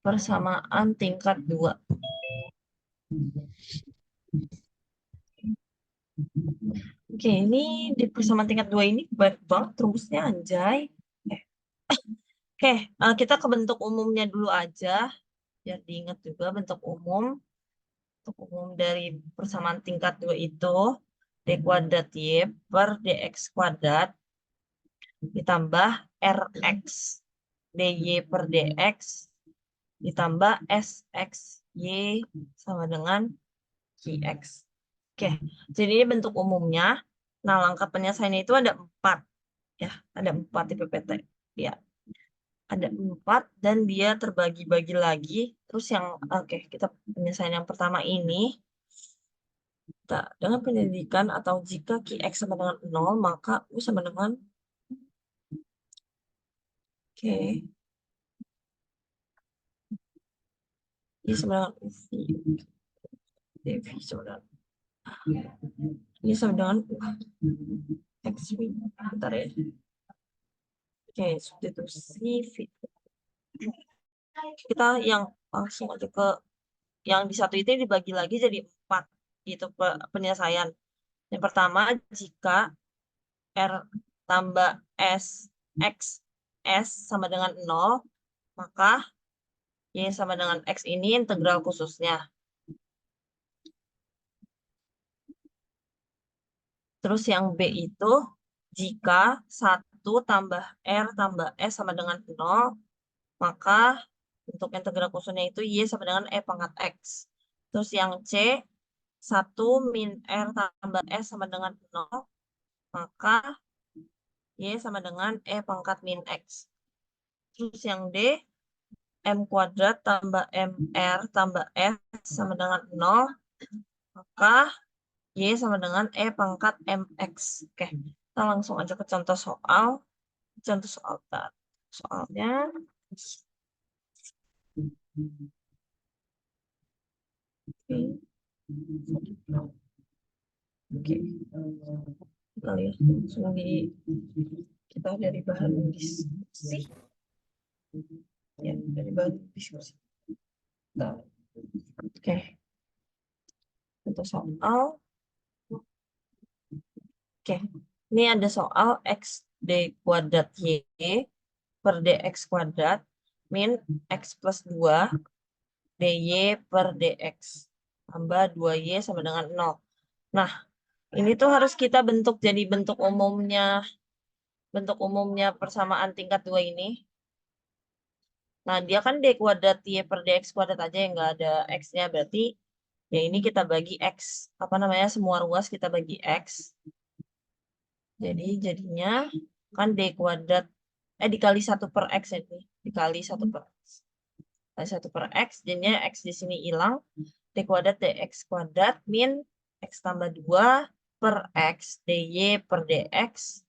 persamaan tingkat 2. Oke, ini di persamaan tingkat 2 ini banyak banget rumusnya, anjay. Oke, kita ke bentuk umumnya dulu aja, biar diingat juga bentuk umum. Bentuk umum dari persamaan tingkat 2 itu, d kuadrat y per dx kuadrat ditambah rx dy per dx ditambah sx y sama dengan qx. Oke, jadi ini bentuk umumnya. Nah, langkah penyelesaiannya itu ada 4. Ya, ada 4 di PPT. Ya, ada 4 dan dia terbagi-bagi lagi. Terus yang, oke, kita penyelesaian yang pertama ini. Dengan pendidikan atau jika Qx sama dengan 0, maka U sama dengan, oke, Y sama dengan UV. DV sama dengan, Y sama dengan XV. Bentar ya. Oke, substitusi V. Kita yang langsung aja ke yang di satu itu dibagi lagi jadi 4 gitu penyelesaian. Yang pertama, jika R tambah S X S sama dengan 0, maka Y sama dengan X ini integral khususnya. Terus yang B itu, jika 1 tambah R tambah S sama dengan 0, maka untuk integral khususnya itu Y sama dengan E pangkat X. Terus yang C, 1 min R tambah S sama dengan 0, maka Y sama dengan E pangkat min X. Terus yang D, M kuadrat tambah MR tambah S sama dengan 0, maka Y sama dengan E pangkat MX. Oke, kita langsung aja ke contoh soal. Contoh soal soalnya. Oke. Kita lihat langsung kita dari bahan diskusi. Ya, dari bahan diskusi. Nah, oke. Untuk soal. Oke. Ini ada soal X D kuadrat Y per dx kuadrat min X plus 2 dy per dx tambah 2y sama dengan 0. Nah, ini tuh harus kita bentuk jadi bentuk umumnya persamaan tingkat 2 ini. Nah, dia kan d kuadrat y per dx kuadrat aja yang nggak ada x-nya. Berarti ya ini kita bagi x. Apa namanya? Semua ruas kita bagi x. Jadi jadinya kan d kuadrat dikali 1 per x ini. Dikali 1 per x. Dikali 1 per x. Jadinya x di sini hilang. D kuadrat dx kuadrat min x tambah 2 per x dy per dx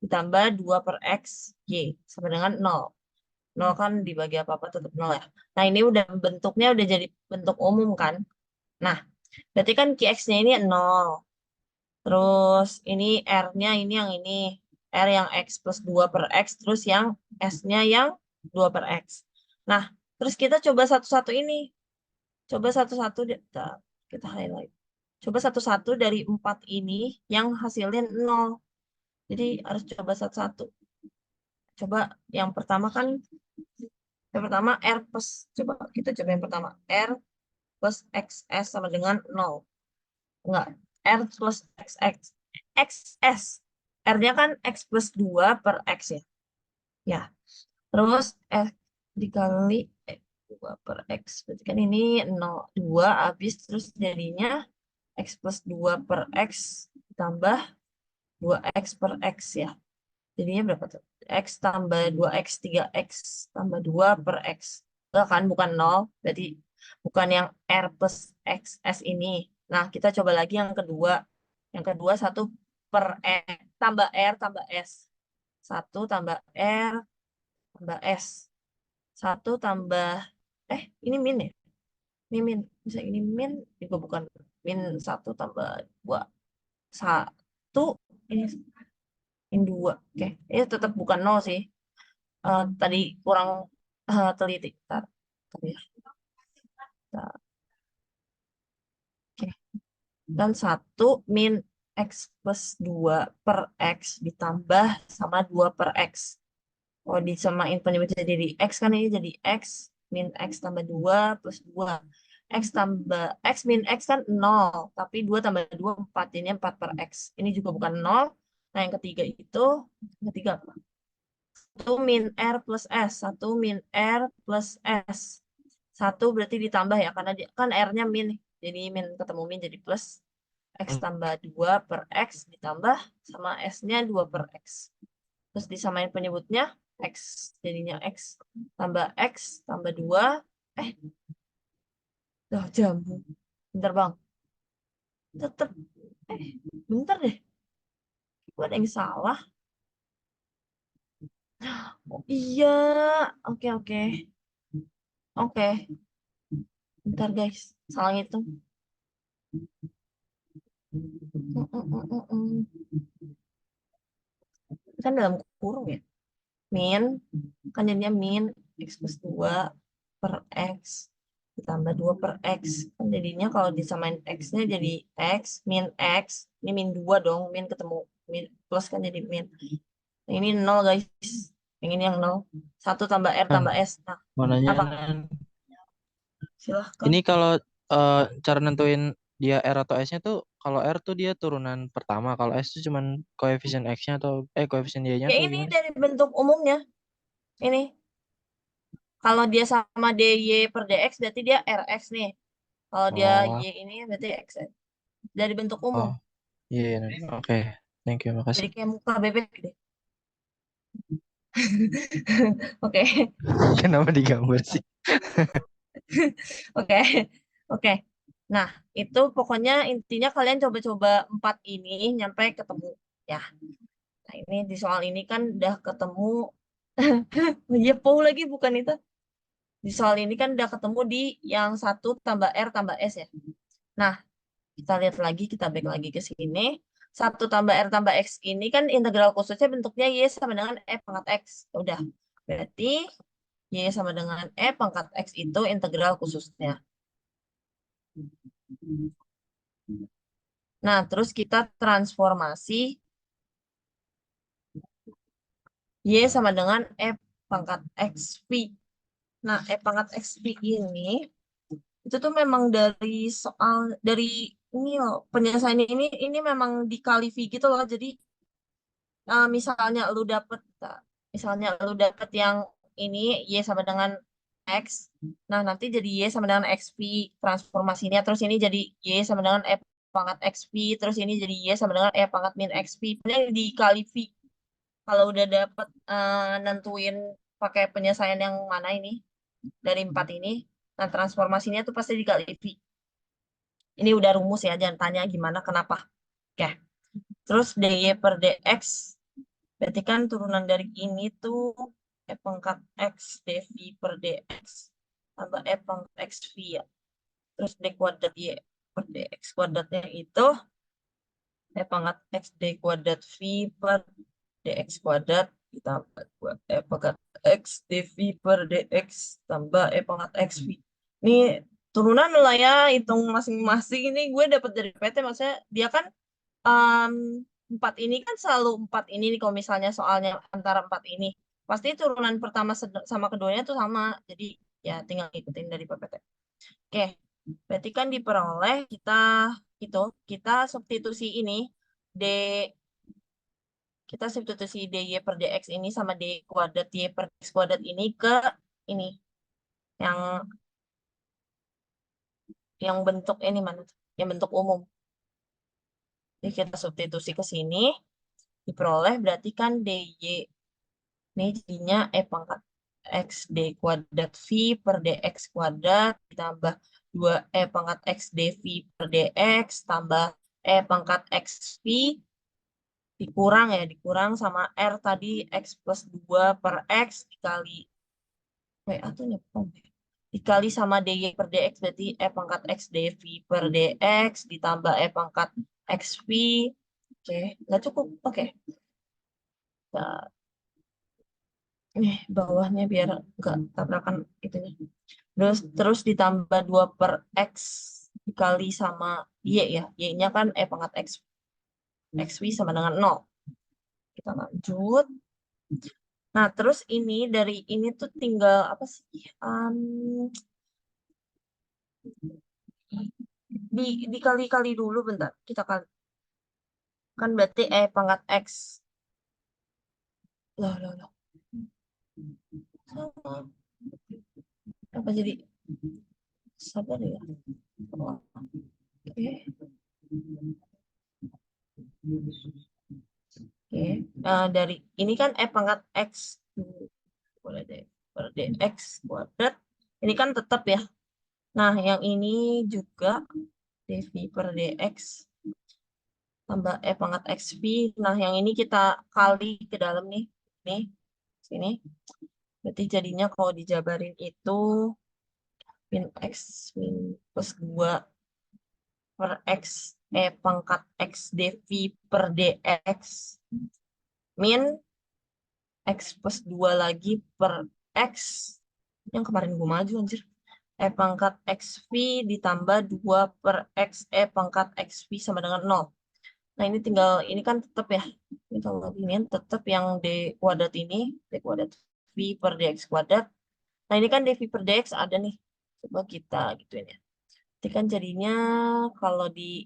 ditambah 2 per x y sama dengan 0. 0 kan dibagi apa-apa tetap 0 ya. Nah, ini udah bentuknya udah jadi bentuk umum kan. Nah, berarti kan Qx-nya ini 0. Terus ini R-nya ini yang ini. R yang X plus 2 per X. Terus yang S-nya yang 2 per X. Nah, terus kita coba satu-satu ini. Coba satu-satu, kita highlight. Coba satu-satu dari 4 ini yang hasilnya 0. Jadi harus coba satu-satu. Coba yang pertama kan, yang pertama R plus, coba kita coba yang pertama. R plus XS sama dengan 0. Enggak, R plus XX. XS. R-nya kan X plus 2 per X ya. Ya. Terus X dikali 2 per X. Berarti kan ini 0, 2 habis. Terus jadinya X plus 2 per X tambah 2X per X ya. Jadinya berapa tuh? X tambah 2X, 3X tambah 2 per X. Enggak kan, bukan 0. Berarti bukan yang R plus XS ini. Nah, kita coba lagi yang kedua. Yang kedua 1 per X tambah R tambah S. 1 tambah R tambah S. 1 tambah, ini min ya? Ini min. Bisa ini min, juga bukan min 1 tambah 2. 1, ini 2. Oke, ini tetap bukan 0 sih. Tadi kurang teliti. Bentar. Bentar ya. Bentar. Oke. Dan 1 min X plus 2 per X ditambah sama 2 per X. Oh, disamain penyebutnya jadi X kan, ini jadi X min X tambah 2 plus 2. X tambah X min X kan 0, tapi 2 tambah 2 4, ini 4 per X. Ini juga bukan 0. Nah, yang ketiga itu, yang ketiga apa? 1 min R plus S. 1 min R plus S. 1 berarti ditambah ya, karena kan R-nya min. Jadi min ketemu min jadi plus. X tambah 2 per X ditambah sama S-nya 2 per X. Terus disamain penyebutnya, X. Jadinya X tambah X tambah 2. Jambu. Bentar bang. Tetep. Bentar deh. Gue ada yang salah. Oh, iya. Oke, oke. Oke. Bentar guys. Salah ngitung. Kan dalam kurung ya. Min. Kan jadinya min X plus 2 per X ditambah 2 per X. Kan jadinya kalau disamain X-nya jadi X min X. Ini min 2 dong. Min ketemu min plus kan jadi min. Nah, ini 0 guys. Yang ini yang 0. 1 tambah R tambah S. Nah, Mau nanya, apa? Silahkan. ini kalau cara nentuin dia R atau S-nya tuh, kalau R tuh dia turunan pertama, kalau S tuh cuman koefisien X-nya atau koefisien Y-nya Ya tuh ini gimana sih? dari bentuk umumnya. Ini. Kalau dia sama DY per DX berarti dia RX nih. Kalau dia Y Oh, ini berarti X. Dari bentuk umum. oh, iya, iya, oke, thank you, makasih. Jadi kayak muka bebek deh. Oke. Kenapa digambar sih? Oke. Oke. Nah, itu pokoknya intinya kalian coba-coba 4 ini nyampe ketemu ya. Nah, ini di soal ini kan udah ketemu. Ya, Pau lagi bukan itu. Di soal ini kan udah ketemu di yang 1 tambah R tambah S ya. Nah, kita lihat lagi, kita back lagi ke sini. 1 tambah R tambah X ini kan integral khususnya bentuknya Y sama dengan E pangkat X. Ya udah. Berarti Y sama dengan E pangkat X itu integral khususnya. Nah, terus kita transformasi Y sama dengan E pangkat XV. Nah, E pangkat XV ini, itu tuh memang dari soal, dari ini loh, penyelesaian ini memang dikali V gitu loh. Jadi, misalnya lu dapet yang ini, Y sama dengan X. Nah, nanti jadi Y sama dengan XV transformasinya. Terus ini jadi Y sama dengan E pangkat XV. Terus ini jadi Y sama dengan E pangkat min XV. Ini dikali V. Kalau udah dapet nentuin pakai penyelesaian yang mana ini dari 4 ini, nah transformasinya tuh pasti dikali V. Ini udah rumus ya, jangan tanya gimana kenapa. Oke. Terus dy per dx berarti kan turunan dari ini tuh e pangkat x dv per dx tambah e pangkat xv ya. Terus d kuadrat y per dx kuadratnya itu e pangkat x d kuadrat v per dx kuadrat ditambah e pangkat x dv per dx tambah e pangkat xv. Ini turunan lah ya, hitung masing-masing. Ini gue dapat dari PT, maksudnya dia kan um, 4 ini kan selalu 4 ini nih, kalau misalnya soalnya antara 4 ini pasti turunan pertama sama keduanya tuh sama, jadi ya tinggal ikutin dari PPT. Oke, berarti kan diperoleh itu kita substitusi ini d kita substitusi dy per dx ini sama d kuadrat y per x kuadrat ini ke ini yang bentuk ini mana tuh? Yang bentuk umum. Jadi kita substitusi ke sini, diperoleh berarti kan dy ini jadinya E pangkat X D kuadrat V per DX kuadrat ditambah 2 E pangkat X dV per DX tambah E pangkat XV dikurang sama R tadi X plus 2 per X dikali atau nyepong dikali sama DY per DX berarti E pangkat X dV per DX ditambah E pangkat XV. Oke, nggak cukup. Oke. Nah, bawahnya biar nggak tabrakan itunya. Terus ditambah 2 per X dikali sama Y ya. Y-nya kan E pangkat X. XV sama dengan 0. Kita lanjut. Nah, terus ini dari ini tuh tinggal apa sih? Dikali-kali dulu bentar. Kita kan berarti E pangkat X. Loh. Sama. Apa jadi? Sabar ya. Oke. Oke. Dari ini kan E pangkat X. Boleh deh. Per DX kuadrat. Ini kan tetap ya. Nah, yang ini juga dV per DX tambah E pangkat XV. Nah, yang ini kita kali ke dalam nih. Nih, sini. Berarti jadinya kalau dijabarin itu min X min plus 2 per X E pangkat X dV per DX min X plus 2 lagi per X. Yang kemarin gue maju anjir. E pangkat XV ditambah 2 per X E pangkat XV sama dengan 0. Nah, ini tinggal, ini kan tetap ya. Ini kalau ini tetap yang D kuadrat ini, D kuadrat V per DX kuadrat. Nah, ini kan dV per DX ada nih. Coba kita gituin ya. Jadi kan jadinya kalau di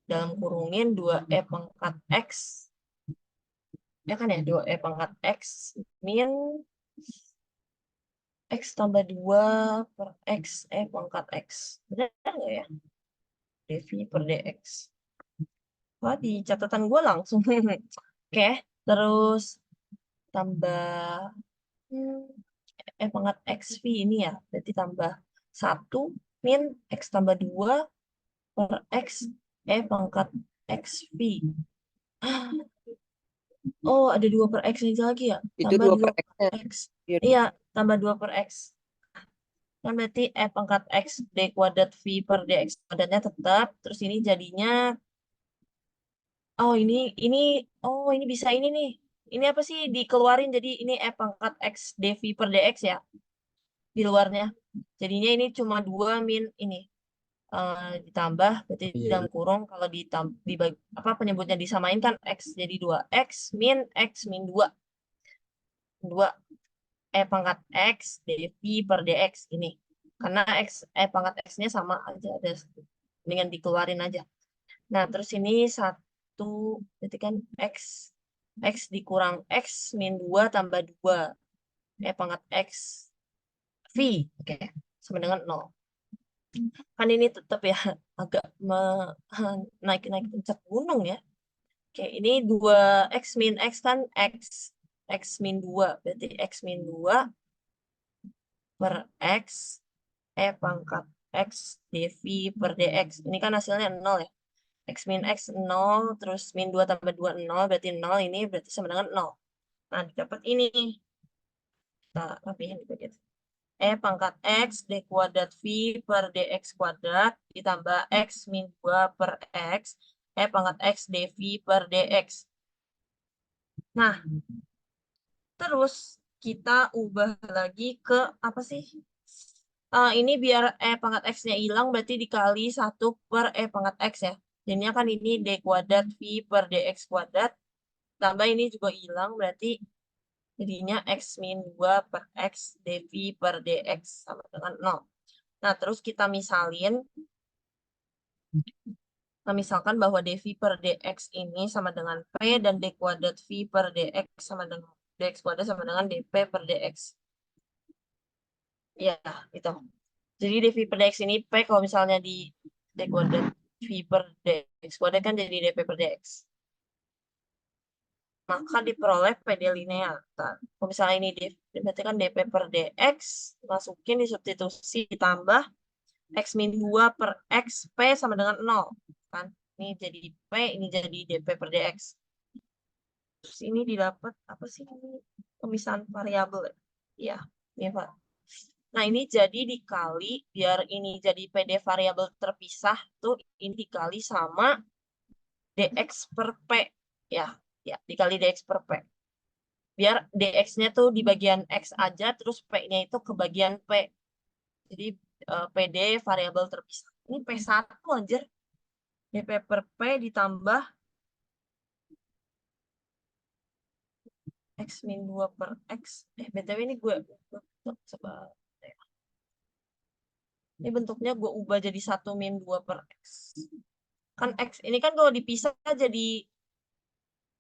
dalam kurungin 2E pangkat X. Ya kan ya, 2E pangkat X min X tambah 2 per X E pangkat X. Benar nggak ya? dV per DX. Wah, di catatan gue langsung. Oke, terus tambah pangkat XV ini ya. Berarti tambah 1 min X tambah 2 per X pangkat XV. Oh, ada 2 per X ini lagi ya. Itu Tambah 2 2 per per X-nya. X. Iya. Iya, tambah 2 per X. Kan berarti pangkat X D kuadrat V per DX kuadratnya tetap. Terus ini jadinya, oh ini bisa ini nih. Ini apa sih dikeluarin jadi ini pangkat X dV per DX ya di luarnya. Jadinya ini cuma 2 min ini ditambah berarti Iya, dalam kurung kalau apa penyebutnya disamain kan X jadi 2 X min X min 2 pangkat X dV per DX ini. Karena pangkat X-nya sama aja ada dengan dikeluarin aja. Nah, terus ini 1 berarti kan X dikurang X min 2 tambah 2 pangkat X V. Oke, sama dengan 0. Kan ini tetap ya agak naik-naik puncak gunung ya. Oke, ini 2 X min X kan X min 2. Berarti X min 2 per X pangkat X dV per DX. Ini kan hasilnya 0 ya. X min X 0, terus min 2 tambah 2 0, berarti 0 ini berarti sama dengan 0. Nah, dapat ini. Kita rapihin dikit. Pangkat X D kuadrat V per DX kuadrat ditambah X min 2 per X pangkat X dV per DX. Nah, terus kita ubah lagi ke apa sih? Ini biar pangkat X-nya hilang berarti dikali 1 per pangkat X ya. Jadinya kan ini D kuadrat V per DX kuadrat. Tambah ini juga hilang berarti jadinya X min 2 per X dV per DX sama dengan 0. Nah, terus kita misalin. Nah, misalkan bahwa dV per dx ini sama dengan P dan d kuadrat V per dx sama dengan dx kuadrat sama dengan dP per dx. Ya, itu. Jadi dV per dx ini P kalau misalnya di d kuadrat V per dx kuadrat kan jadi dP per dx. Maka diperoleh PD linear. Nah, kalau misalnya ini berarti kan dP per dx, masukin di substitusi ditambah X min 2 per X P sama dengan 0. Kan? Ini jadi P, ini jadi dP per dx. Terus ini didapat apa sih ini pemisahan variabel ya? Ya, Pak. Nah, ini jadi dikali biar ini jadi PD variabel terpisah tuh ini dikali sama dx per P ya. Ya, dikali dx per P. Biar dx-nya tuh di bagian X aja terus P-nya itu ke bagian P. Jadi PD variabel terpisah. Ini P1 anjir. DP per P ditambah X min 2 per X. BTW ini gue coba. Ini bentuknya gue ubah jadi 1 min 2 per X. Kan X ini kan kalau dipisah jadi,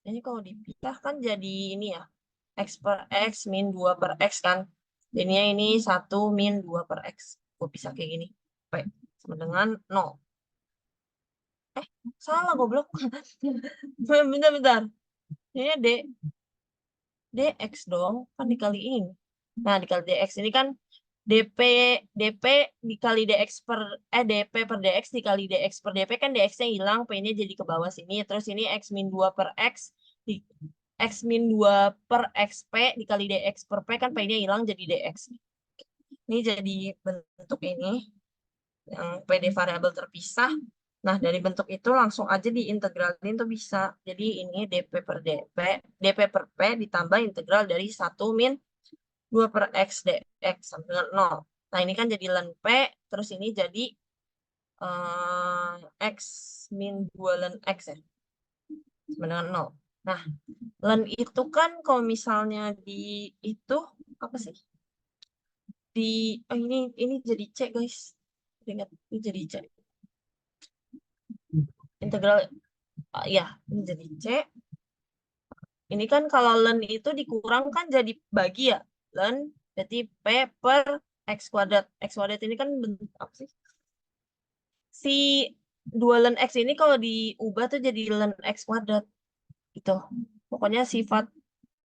ini kalau dipisah kan jadi ini ya. X per X min 2 per X kan. Jadinya ini 1 min 2 per X. Gue pisah kayak gini. P sama dengan 0. Salah goblok. Bentar. Ini dx dong. Kan dikaliin. Nah, dikali dx ini kan dp dikali dx per dp per dx dikali dx per dp kan dx-nya hilang, p-nya jadi ke bawah sini. Terus ini x min 2 per x x min 2 per xp dikali dx per p kan p-nya hilang jadi dx. Ini jadi bentuk ini yang PD variabel terpisah. Nah, dari bentuk itu langsung aja diintegralin tuh bisa. Jadi ini dp per dp per p ditambah integral dari 1 min 2 per x dx sama dengan 0. Nah, ini kan jadi ln P, terus ini jadi x min 2 ln x ya, sama dengan 0. Nah, ln itu kan kalau misalnya di itu, apa sih? Ini jadi C, guys. Ingat, ini jadi C. Integral, ya, ini jadi C. Ini kan kalau ln itu dikurangkan jadi bagi ya. Ln berarti P per X kuadrat. X kuadrat ini kan bentuk apa sih? Si 2 ln X ini kalau diubah tuh jadi ln X kuadrat. Gitu. Pokoknya sifat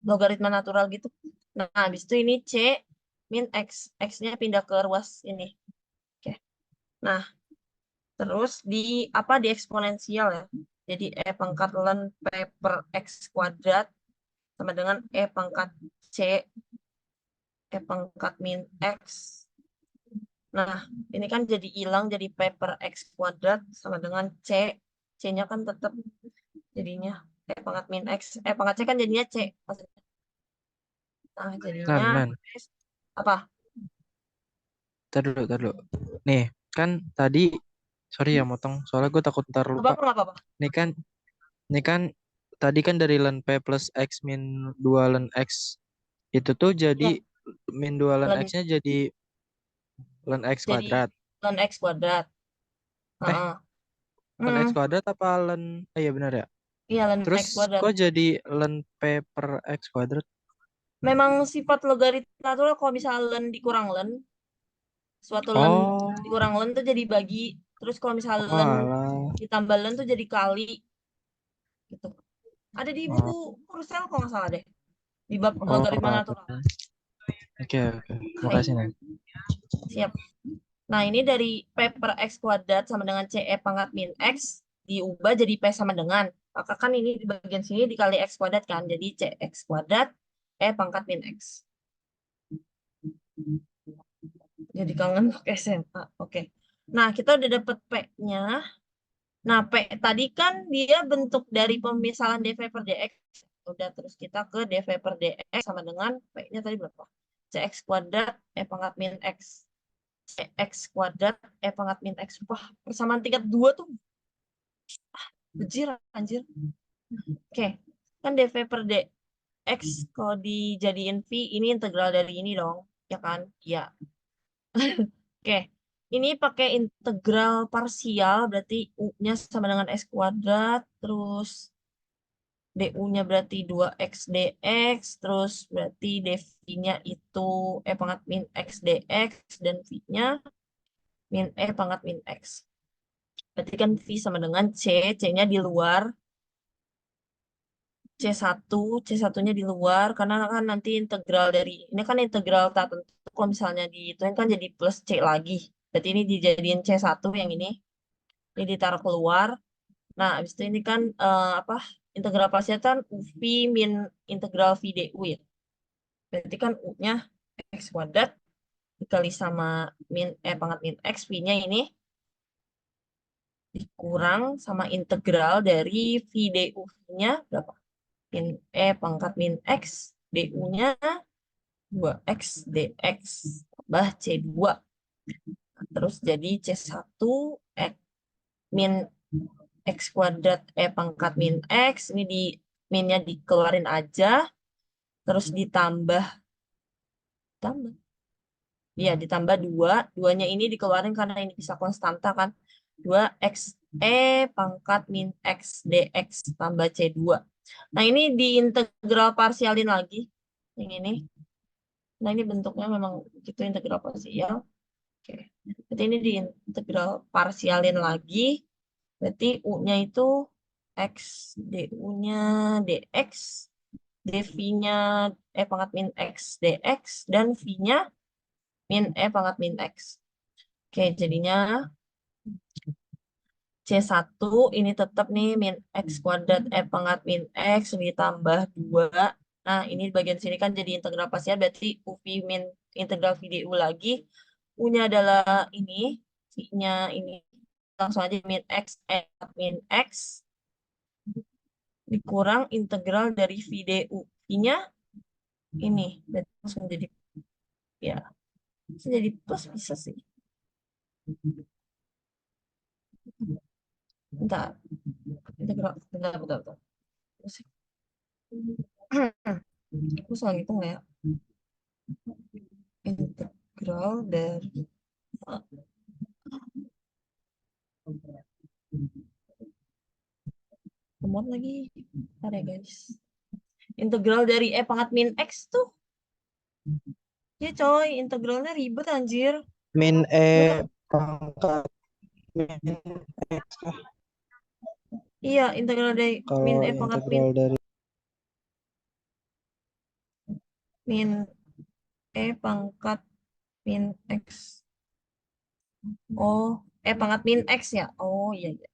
logaritma natural gitu. Nah, habis itu ini C min X. X-nya pindah ke ruas ini. Oke. Nah, terus di eksponensial ya. Jadi E pangkat ln P per X kuadrat sama dengan E pangkat C E pangkat min X. Nah, ini kan jadi hilang jadi P per X kuadrat sama dengan C. C-nya kan tetap jadinya E pangkat min X. E pangkat C kan jadinya C. Nah, jadinya Nan. apa? Tar dulu. Nih, kan tadi, sorry ya motong, soalnya gue takut ntar lupa. Nggak apa-apa. Nih kan, nih kan, tadi kan dari ln P plus X min 2 ln X, itu tuh jadi Ya, min 2 ln ln X-nya jadi ln X jadi kuadrat. ln X kuadrat. Eh, Heeh. ln X Hmm, kuadrat apa ln, iya benar ya. iya ln Terus X kuadrat. kok jadi ln P per X kuadrat? Memang sifat logaritma natural kalau misalnya ln dikurang ln, suatu ln Oh, dikurang ln tuh jadi bagi. Terus kalau misalnya oh ln alah. ditambah ln tuh jadi kali gitu. Ada di buku Oh, Russell kalau nggak salah deh. Di bab oh logaritma natural. alah. Oke, oke. Oke, Makasih, Nan. siap. Nah, ini dari P per X kuadrat sama dengan CE pangkat min X diubah jadi P sama dengan. Maka kan ini di bagian sini dikali X kuadrat kan. Jadi CX kuadrat E pangkat min X. Jadi kangen pakai SMA. Oke. Nah, kita udah dapet P-nya. Nah, P tadi kan dia bentuk dari pemisahan dV per dx. Udah, terus kita ke dV per dx sama dengan P-nya tadi berapa? CX kuadrat E pangkat min X. CX kuadrat E pangkat min X. Wah, persamaan tingkat 2 tuh bejir, anjir. Oke, kan dV per dx kalau dijadiin V, ini integral dari ini dong. Ya kan? Iya. Oke, ini pakai integral parsial, berarti U-nya sama dengan S kuadrat, terus du-nya berarti 2x dx, terus berarti dv-nya itu E pangkat min x dx, dan v-nya min E pangkat min x. Berarti kan v sama dengan c, c-nya di luar, C1, C1-nya di luar, karena kan nanti integral dari, ini kan integral tak tentu, kalau misalnya di itu kan jadi plus C lagi. Berarti ini dijadiin C1 yang ini ditaruh keluar. Nah, habis itu ini kan apa, integral parsial kan V min integral V du ya. Berarti kan U-nya X kuadrat dikali sama min E pangkat min X, V-nya ini dikurang sama integral dari V du-nya berapa? Min E pangkat min X, du-nya 2x dx tambah C2. Terus jadi C1 min X kuadrat pangkat min X. Ini di minnya dikeluarin aja. Terus ditambah. Ya, ditambah 2. 2-nya ini dikeluarin karena ini bisa konstanta kan. 2 X pangkat min X dx tambah C2. Nah, ini diintegral parsialin lagi. Yang ini. Nah, ini bentuknya memang gitu integral parsial. Oke. Berarti ini diintegral parsialin lagi. Berarti U-nya itu X, DU-nya dx, dV-nya pangkat min X dx, dan V-nya min pangkat min X. Oke, jadinya C1 ini tetap nih min X kuadrat pangkat min X ditambah 2. Nah, ini bagian sini kan jadi integral parsial, berarti UV min integral V dU lagi. U-nya adalah ini, V-nya ini. Langsung aja min X min X dikurang integral dari V dU. V-nya ini, berarti langsung jadi, ya, bisa jadi plus bisa sih. Bentar, integral, bentar. Aku salah hitung nggak ya? Integral dari kemot lagi. Bentar ya guys. Integral dari pangkat min X tuh. Ya coy, integralnya ribet anjir. Min Bener. pangkat min X kah? Iya, integral dari min Kalau pangkat min integral dari min pangkat min X. Oh, pangkat min X ya. Oh iya, iya.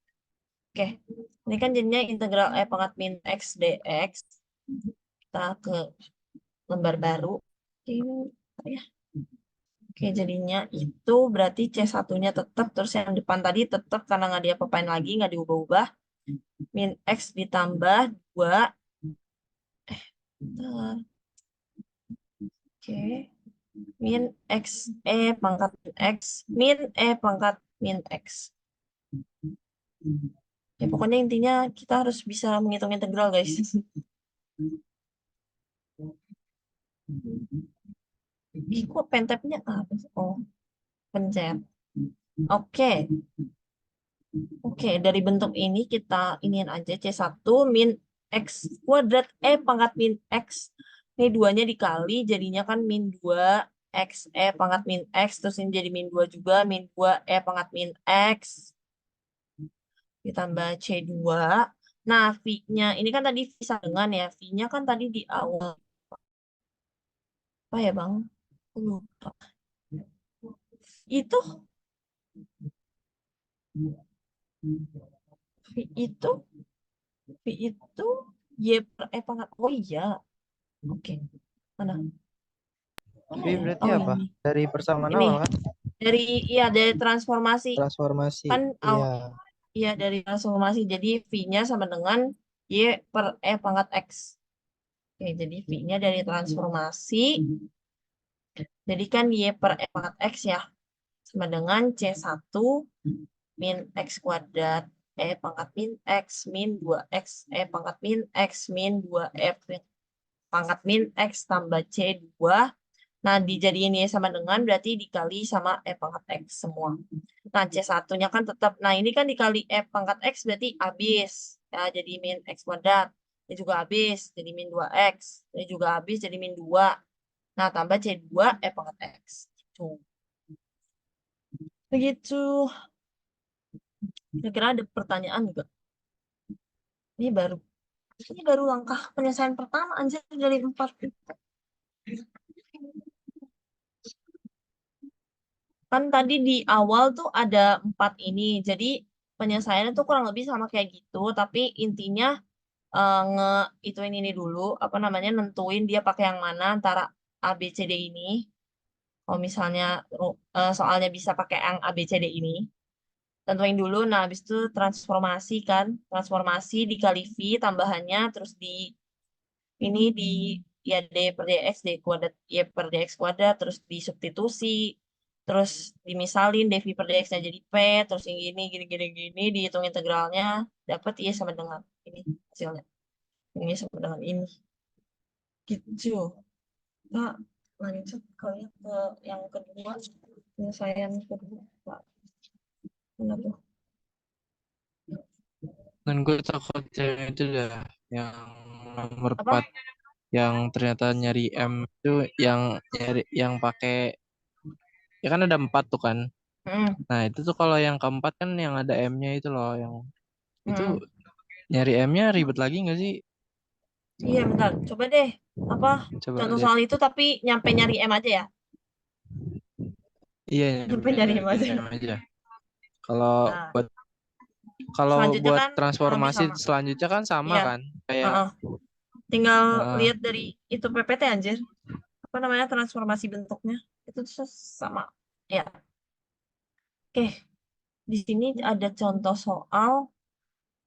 Oke, ini kan jadinya integral pangkat min X dx. Kita ke lembar baru. Ini ya. Oke, jadinya itu berarti C1-nya tetap, terus yang depan tadi tetap karena nggak diapa-apain lagi, nggak diubah-ubah. Min X ditambah 2. Bentar. Oke. Min X pangkat min X. Min pangkat min X. Ya, pokoknya intinya kita harus bisa menghitung integral, guys. Ih, kok pentapnya apa sih? Oh, pencet. Oke. Oke, dari bentuk ini kita iniin aja C1 min X kuadrat pangkat min X. Ini 2-nya dikali, jadinya kan min 2 X pangkat min X. Terus ini jadi min 2 juga, min 2 pangkat min X. Ditambah C2. Nah, V-nya, ini kan tadi V dengan ya. V-nya kan tadi di awal. Apa ya, Bang? Aku lupa. Itu, V itu, V itu, Y per pangkat. Oh iya. Oke. Mana? Mana V ya? berarti Oh apa? ini. Dari persamaan Ini awal kan? dari iya dari transformasi Transformasi. kan Iya. iya dari transformasi jadi V-nya sama dengan Y per pangkat X. Oke, jadi V-nya dari transformasi jadi kan Y per pangkat X ya sama dengan C1 min X kuadrat pangkat min X min 2X pangkat min X min 2F pangkat min X tambah C2. Nah, dijadiin Y sama dengan berarti dikali sama pangkat X semua. Nah, C1-nya kan tetap. Nah, ini kan dikali pangkat X berarti habis. Ya, jadi min X kuadrat. Ini juga habis. Jadi min 2X. Ini juga habis jadi min 2. Nah, tambah C2 pangkat X. Gitu. Begitu. Kira-kira ada pertanyaan juga. Ini baru langkah penyelesaian pertama anjir dari 4. Kan tadi di awal tuh ada 4 ini. Jadi penyelesaiannya tuh kurang lebih sama kayak gitu. Tapi intinya nge ituin ini dulu. Apa namanya nentuin dia pakai yang mana antara A, B, C, D ini. Kalau misalnya soalnya bisa pakai yang A, B, C, D ini. Tentuin dulu. Nah, habis itu transformasi kan. Transformasi dikali V tambahannya. Terus ini di ya D per dx D kuadrat Y per dx kuadrat terus disubstitusi terus dimisalin dv per dx-nya jadi P, terus yang gini, dihitung integralnya, dapat Y sama dengan ini hasilnya. Ini sama dengan ini. Gitu. Nah, lanjut kali ya ke yang kedua, penyelesaian kedua. Pak. Mana tuh? Dan gue takut yang itu dah, yang nomor Apa? 4 yang ternyata nyari M itu yang nyari yang pakai, ya kan ada 4 tuh kan. Hmm, Nah itu tuh kalau yang keempat kan yang ada M-nya itu loh, yang itu hmm. nyari M-nya ribet lagi nggak sih? Iya, bentar. Coba deh. Apa? Coba Contoh lihat. soal itu tapi nyampe nyari M aja ya. Iya, Nyampe nyampe nyari nyari M aja. M aja. Kalau Nah, buat kalau selanjutnya buat kan kurang lebih transformasi sama. selanjutnya kan sama Iya, kan? Kayak heeh. Tinggal heeh. lihat dari itu PPT anjir. Apa namanya transformasi bentuknya. Itu tuh sama. Ya, oke. Di sini ada contoh soal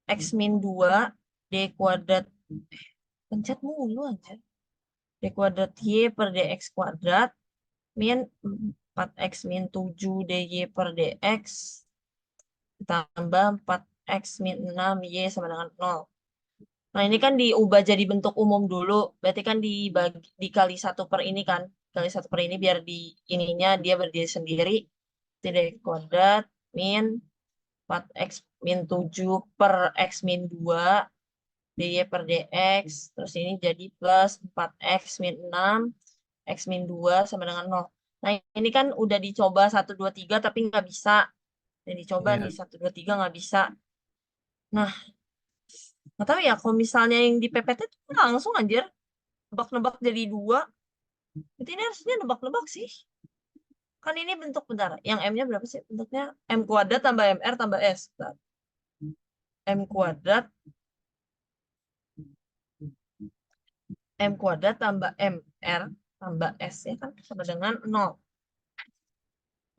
X min 2 D kuadrat. Pencet mulu aja. D kuadrat Y per DX kuadrat min 4X min 7 DY per DX ditambah 4X min 6 Y sama dengan 0. Nah, ini kan diubah jadi bentuk umum dulu. Berarti kan dikali 1 per ini kan. Dikali 1 per ini biar di ininya dia berdiri sendiri. Jadi kuadrat min 4X min 7 per X min 2 DY per DX. Terus ini jadi plus 4X min 6 X min 2 sama dengan 0. Nah, ini kan udah dicoba 1, 2, 3 tapi nggak bisa. Dan dicoba nih Iya. 1, 2, 3 nggak bisa. Nah, nggak tahu ya kalau misalnya yang di PPT tuh langsung anjir. Nebak-nebak jadi 2. Itu ini harusnya nebak-nebak sih. Kan ini bentuk bentar. Yang M-nya berapa sih bentuknya? M kuadrat tambah MR tambah S. Bentar. M kuadrat. M kuadrat tambah MR tambah S ya kan sama dengan 0.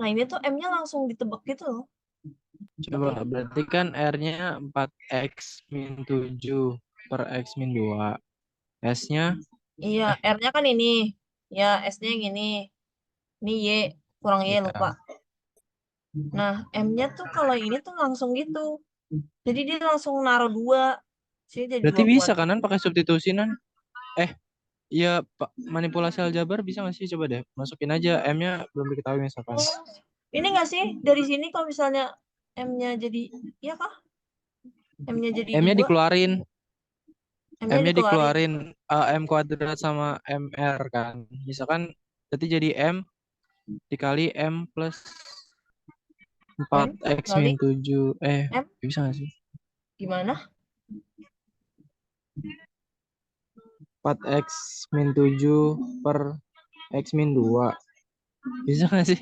Nah ini tuh M-nya langsung ditebak gitu loh. Coba Tapi berarti kan R-nya 4X min 7 per X min 2. S-nya iya eh R-nya kan ini. Ya S-nya yang ini. Ini Y. Kurang Y lupa. ya. Nah M-nya tuh kalau ini tuh langsung gitu. Jadi dia langsung naruh 2. Jadi jadi Berarti 2 bisa kuadrat. kanan pakai substitusi nan? Eh, iya Pak, manipulasi aljabar bisa nggak sih? Coba deh, masukin aja M-nya belum diketahui misalkan. Oh, ini nggak sih dari sini kalau misalnya M-nya jadi, iya kah? M-nya jadi M-nya 2, dikeluarin, M-nya M-nya dikeluarin. dikeluarin, M kuadrat sama MR kan. Misalkan berarti jadi M dikali M plus empat M x min kali 7. M Bisa nggak sih? gimana? 4x min 7 per x min 2. Bisa nggak sih?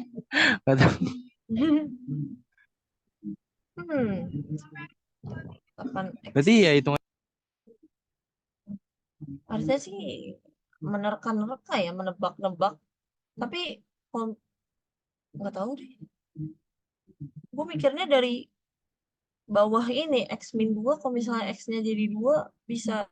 Nggak tahu. Hmm, 8X. Berarti ya hitungan. Harusnya sih menerka-nerka ya, menebak-nebak. Tapi kalau nggak tahu deh. Gue mikirnya dari bawah ini X min 2 kalau misalnya X-nya jadi 2 bisa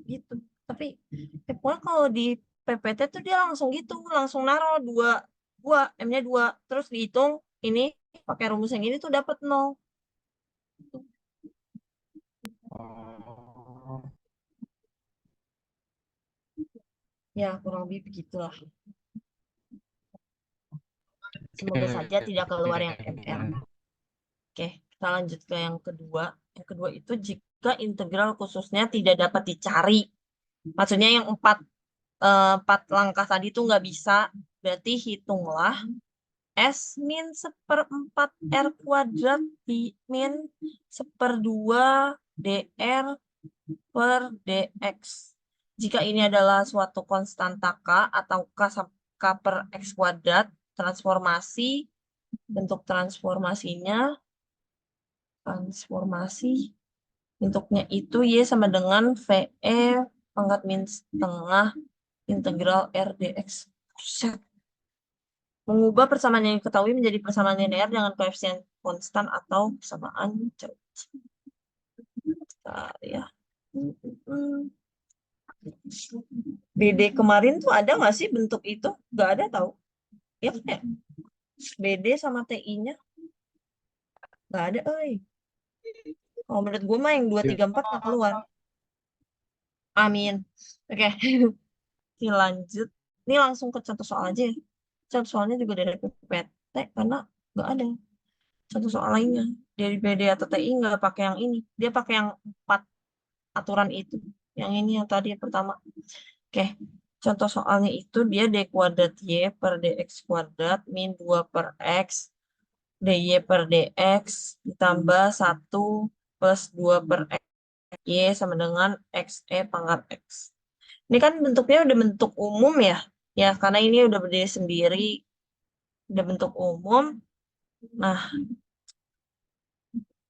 gitu. Tapi pokoknya kalau di PPT tuh dia langsung gitu, langsung naruh 2, 2, M-nya 2, terus dihitung ini pakai rumus yang ini tuh dapat 0. Oh, Ya, kurang lebih begitulah. oke. Semoga saja tidak keluar yang MR. Oke, kita lanjut ke yang kedua. Yang kedua itu jika integral khususnya tidak dapat dicari. Maksudnya yang 4 langkah tadi tuh nggak bisa. Berarti hitunglah S min 1/4 R kuadrat min 1/2 DR per DX. Jika ini adalah suatu konstanta K atau K per X kuadrat, transformasi, bentuk transformasi, bentuknya itu Y sama dengan VE pangkat min setengah integral R dx. Buset. Mengubah persamaan yang diketahui menjadi persamaan linear dengan koefisien konstan atau persamaan jauh. Ya. BD kemarin tuh ada nggak sih bentuk itu? Nggak ada tahu. Ya kan ya? BD sama TI-nya nggak ada, kalau menurut gue mah yang 2, 3, 4 nggak keluar. Amin. Oke. Oke, lanjut. Ini langsung ke contoh soal aja ya. Contoh soalnya juga dari PPT karena nggak ada contoh soal lainnya. Dari BD atau TI nggak pakai yang ini. Dia pakai yang 4 aturan itu. Yang ini yang tadi yang pertama. Oke. Contoh soalnya itu dia D kuadrat Y per DX kuadrat min 2 per X DY per DX ditambah 1 plus 2 per X Y sama dengan XE pangkat X. Ini kan bentuknya udah bentuk umum ya. Ya, karena ini udah berdiri sendiri, udah bentuk umum. Nah,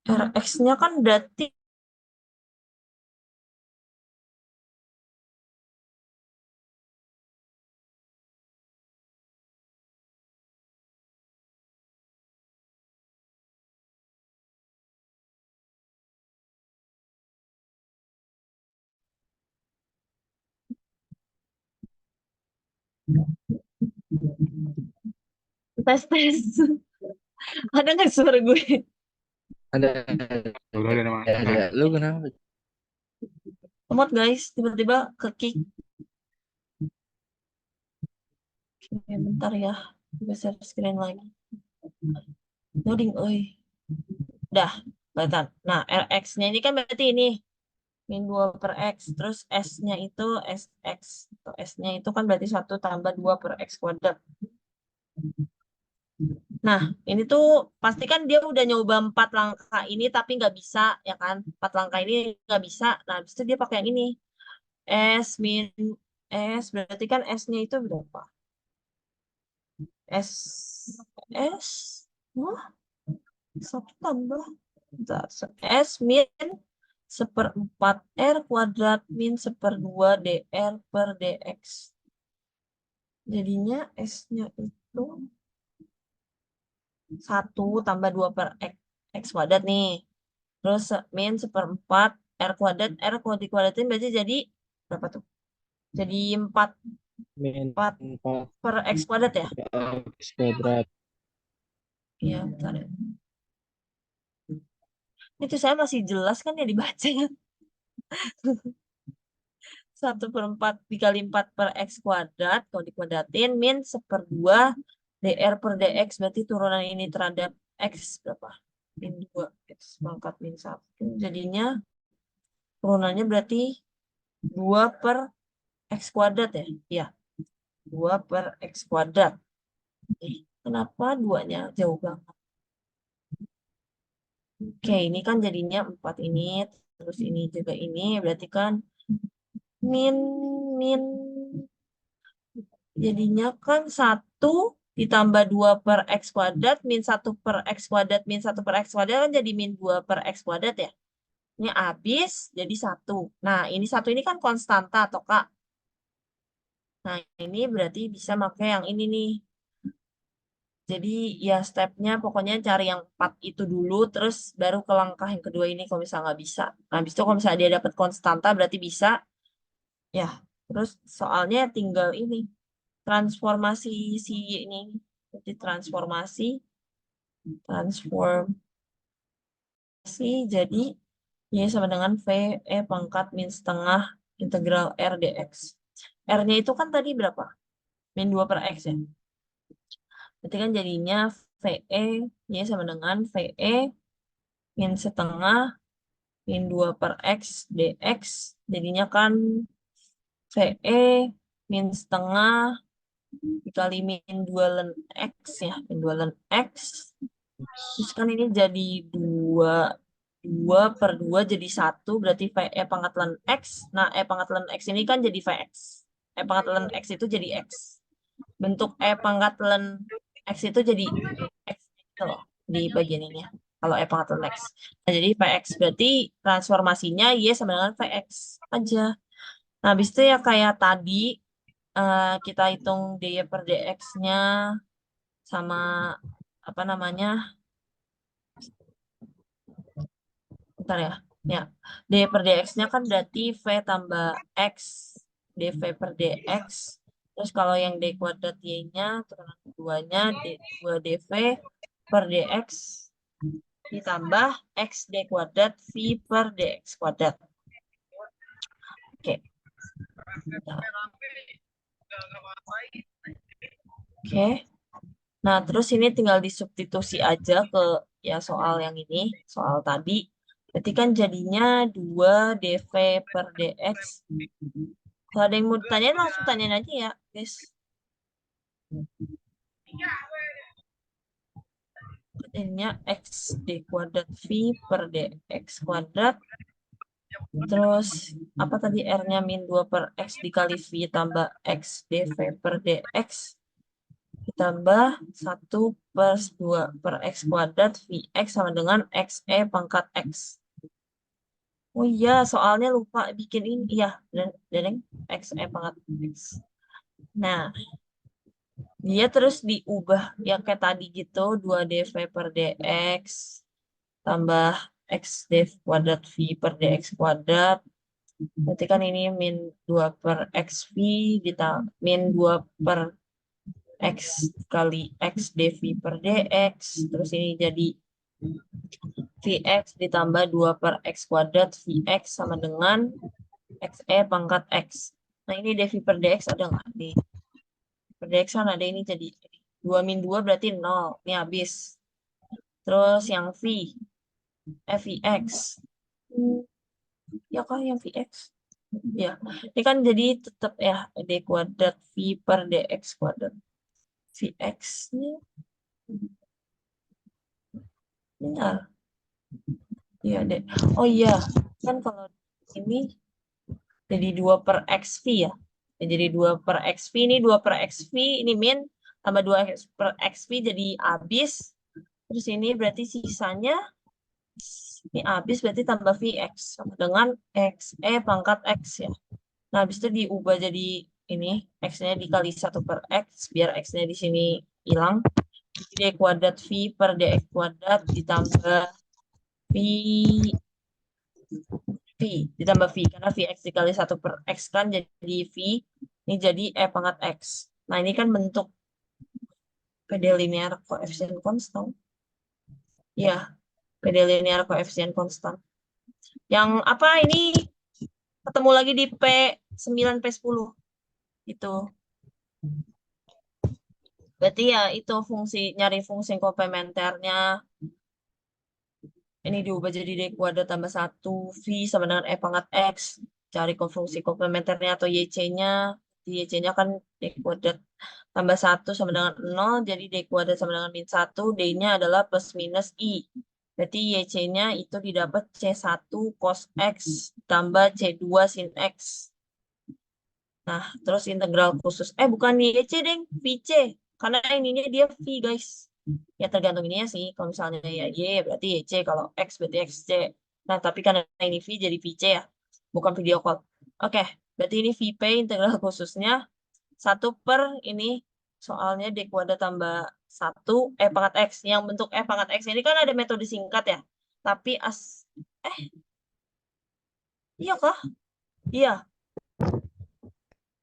Rx-nya kan berarti tes. Ada nggak suara gue? Ada. Udah ada nama. Ada. Lu kenapa? Lemot guys, tiba-tiba ke kick. Oke, bentar ya. Gue share screen lagi. Loading, Dah, kelihatan. Nah, Rx-nya ini kan berarti ini. Min 2 per X. Terus S-nya itu SX. Atau S-nya itu kan berarti 1 tambah 2 per X kuadrat. Nah, ini tuh pasti kan dia udah nyoba 4 langkah ini tapi nggak bisa, ya kan? 4 langkah ini nggak bisa. Nah, habis itu dia pakai yang ini. S min S, berarti kan S-nya itu berapa? S, S, wah, 1 tambah. Bentar, S min 1/4 R kuadrat min 1/2 DR per DX. Jadinya S-nya itu 1 tambah 2 per X kuadrat nih. Terus min 1/4 R kuadrat. R kalau dikuadratin berarti jadi berapa tuh? Jadi 4 Min 4 4 per X kuadrat ya? X kuadrat. Iya, bentar ya. Itu saya masih jelas kan ya dibaca. 1/4 dikali 4 per X kuadrat. Kalau dikuadratin min 1/2 DR per DX. Berarti turunan ini terhadap X berapa? Min 2. X pangkat min 1. Jadinya turunannya berarti 2 per X kuadrat ya? Iya. 2 per X kuadrat. Kenapa 2-nya jauh banget? Oke, ini kan jadinya 4 ini. Terus ini juga ini. Berarti kan min, min. Jadinya kan 1 ditambah 2 per X kuadrat. Min 1 per X kuadrat. Min 1 per X kuadrat kan jadi min 2 per X kuadrat ya? Ini habis jadi 1. Nah, ini 1 ini kan konstanta atau Kak? Nah, ini berarti bisa pakai yang ini nih. Jadi ya stepnya pokoknya cari yang 4 itu dulu, terus baru ke langkah yang kedua ini kalau misalnya nggak bisa. Nah, habis itu kalau misalnya dia dapat konstanta berarti bisa. Ya, terus soalnya tinggal ini. Transformasi si ini. Jadi transformasi jadi Y sama dengan V E pangkat min setengah integral R dx. R-nya itu kan tadi berapa? Min 2 per X ya. Berarti kan jadinya VE Y sama dengan VE min setengah min 2 per X dx. Jadinya kan VE min setengah dikali min 2 ln X ya. Min 2 ln X. Terus kan ini jadi 2 per 2 jadi 1. Berarti VE pangkat ln X. Nah, E pangkat ln X ini kan jadi VX. E pangkat ln X itu jadi X. Bentuk E pangkat ln X itu jadi X gitu loh di bagian ini ya. Kalau E pangkat ln X. Nah, jadi VX berarti transformasinya Y sama dengan VX aja. Nah, habis itu ya kayak tadi kita hitung DY per DX-nya sama apa namanya? Bentar ya. Ya, DY per DX-nya kan berarti V tambah X, DV per DX. Terus kalau yang D kuadrat Y-nya, 2-nya 2dv per dx ditambah x d kuadrat v per dx kuadrat. Oke. Oke. Nah, terus ini tinggal disubstitusi aja ke ya soal yang ini, soal tadi. Berarti kan jadinya 2dv per dx. Kalau ada yang mau ditanyain, langsung tanyain aja ya, guys. Jadinya x d kuadrat v per dx kuadrat. Terus, apa tadi R-nya min 2 per x dikali v tambah x dv per dx. Ditambah 1 per 2 per x kuadrat vx sama dengan xe pangkat x. Oh iya, soalnya lupa bikin ini. Iya, dan xe pangkat x. Nah, dia terus diubah ya kayak tadi gitu, 2dv per dx tambah x dv kuadrat v per dx kuadrat. Berarti kan ini min 2 per xv ditambah min 2 per x kali x dv per dx. Terus ini jadi vx ditambah 2 per x kuadrat vx sama dengan xe pangkat x. Nah ini dv per dx ada nggak? Di per dx kan ada ini jadi 2 min 2 berarti 0. Ini habis. Terus yang v, vx. Ya kah yang vx? Ya, ini kan jadi tetap ya d kuadrat v per dx kuadrat. Vx-nya benar. Iya deh. Oh iya, kan kalau ini jadi 2 per xv ya. Jadi 2 per xv, ini 2 per xv, ini min, tambah 2 per xv jadi habis. Terus ini berarti sisanya, ini habis berarti tambah vx, sama dengan xe pangkat x ya. Nah, habis itu diubah jadi ini, x-nya dikali 1 per x, biar x-nya di sini hilang. Jadi d kuadrat v per dx kuadrat ditambah v ditambah v karena vx dikali 1 per x kan jadi v, ini jadi e pangkat x. Nah ini kan bentuk PD linear koefisien konstan ya, PD linear koefisien konstan yang apa ini ketemu lagi di P9 P10 itu. Berarti ya itu fungsi nyari fungsi komplementernya. Ini diubah jadi D kuadrat tambah 1 V sama dengan E pangkat X. Cari fungsi komplementernya atau YC-nya. YC-nya kan D kuadrat tambah 1 sama dengan 0. Jadi D kuadrat sama dengan min 1. D-nya adalah plus minus I. Berarti YC-nya itu didapat C1 cos X tambah C2 sin X. Nah, terus integral khusus. Bukan YC, deng. VC. Karena ininya dia V, guys. Ya tergantung ininya sih. Kalau misalnya ya Y berarti YC. Kalau X berarti XC. Nah, tapi karena ini V jadi VC ya. Bukan video call. Oke, berarti ini VP integral khususnya 1 per ini soalnya D kuadrat tambah 1 E pangkat X. Yang bentuk E pangkat X ini kan ada metode singkat ya. Tapi iya kah? Iya.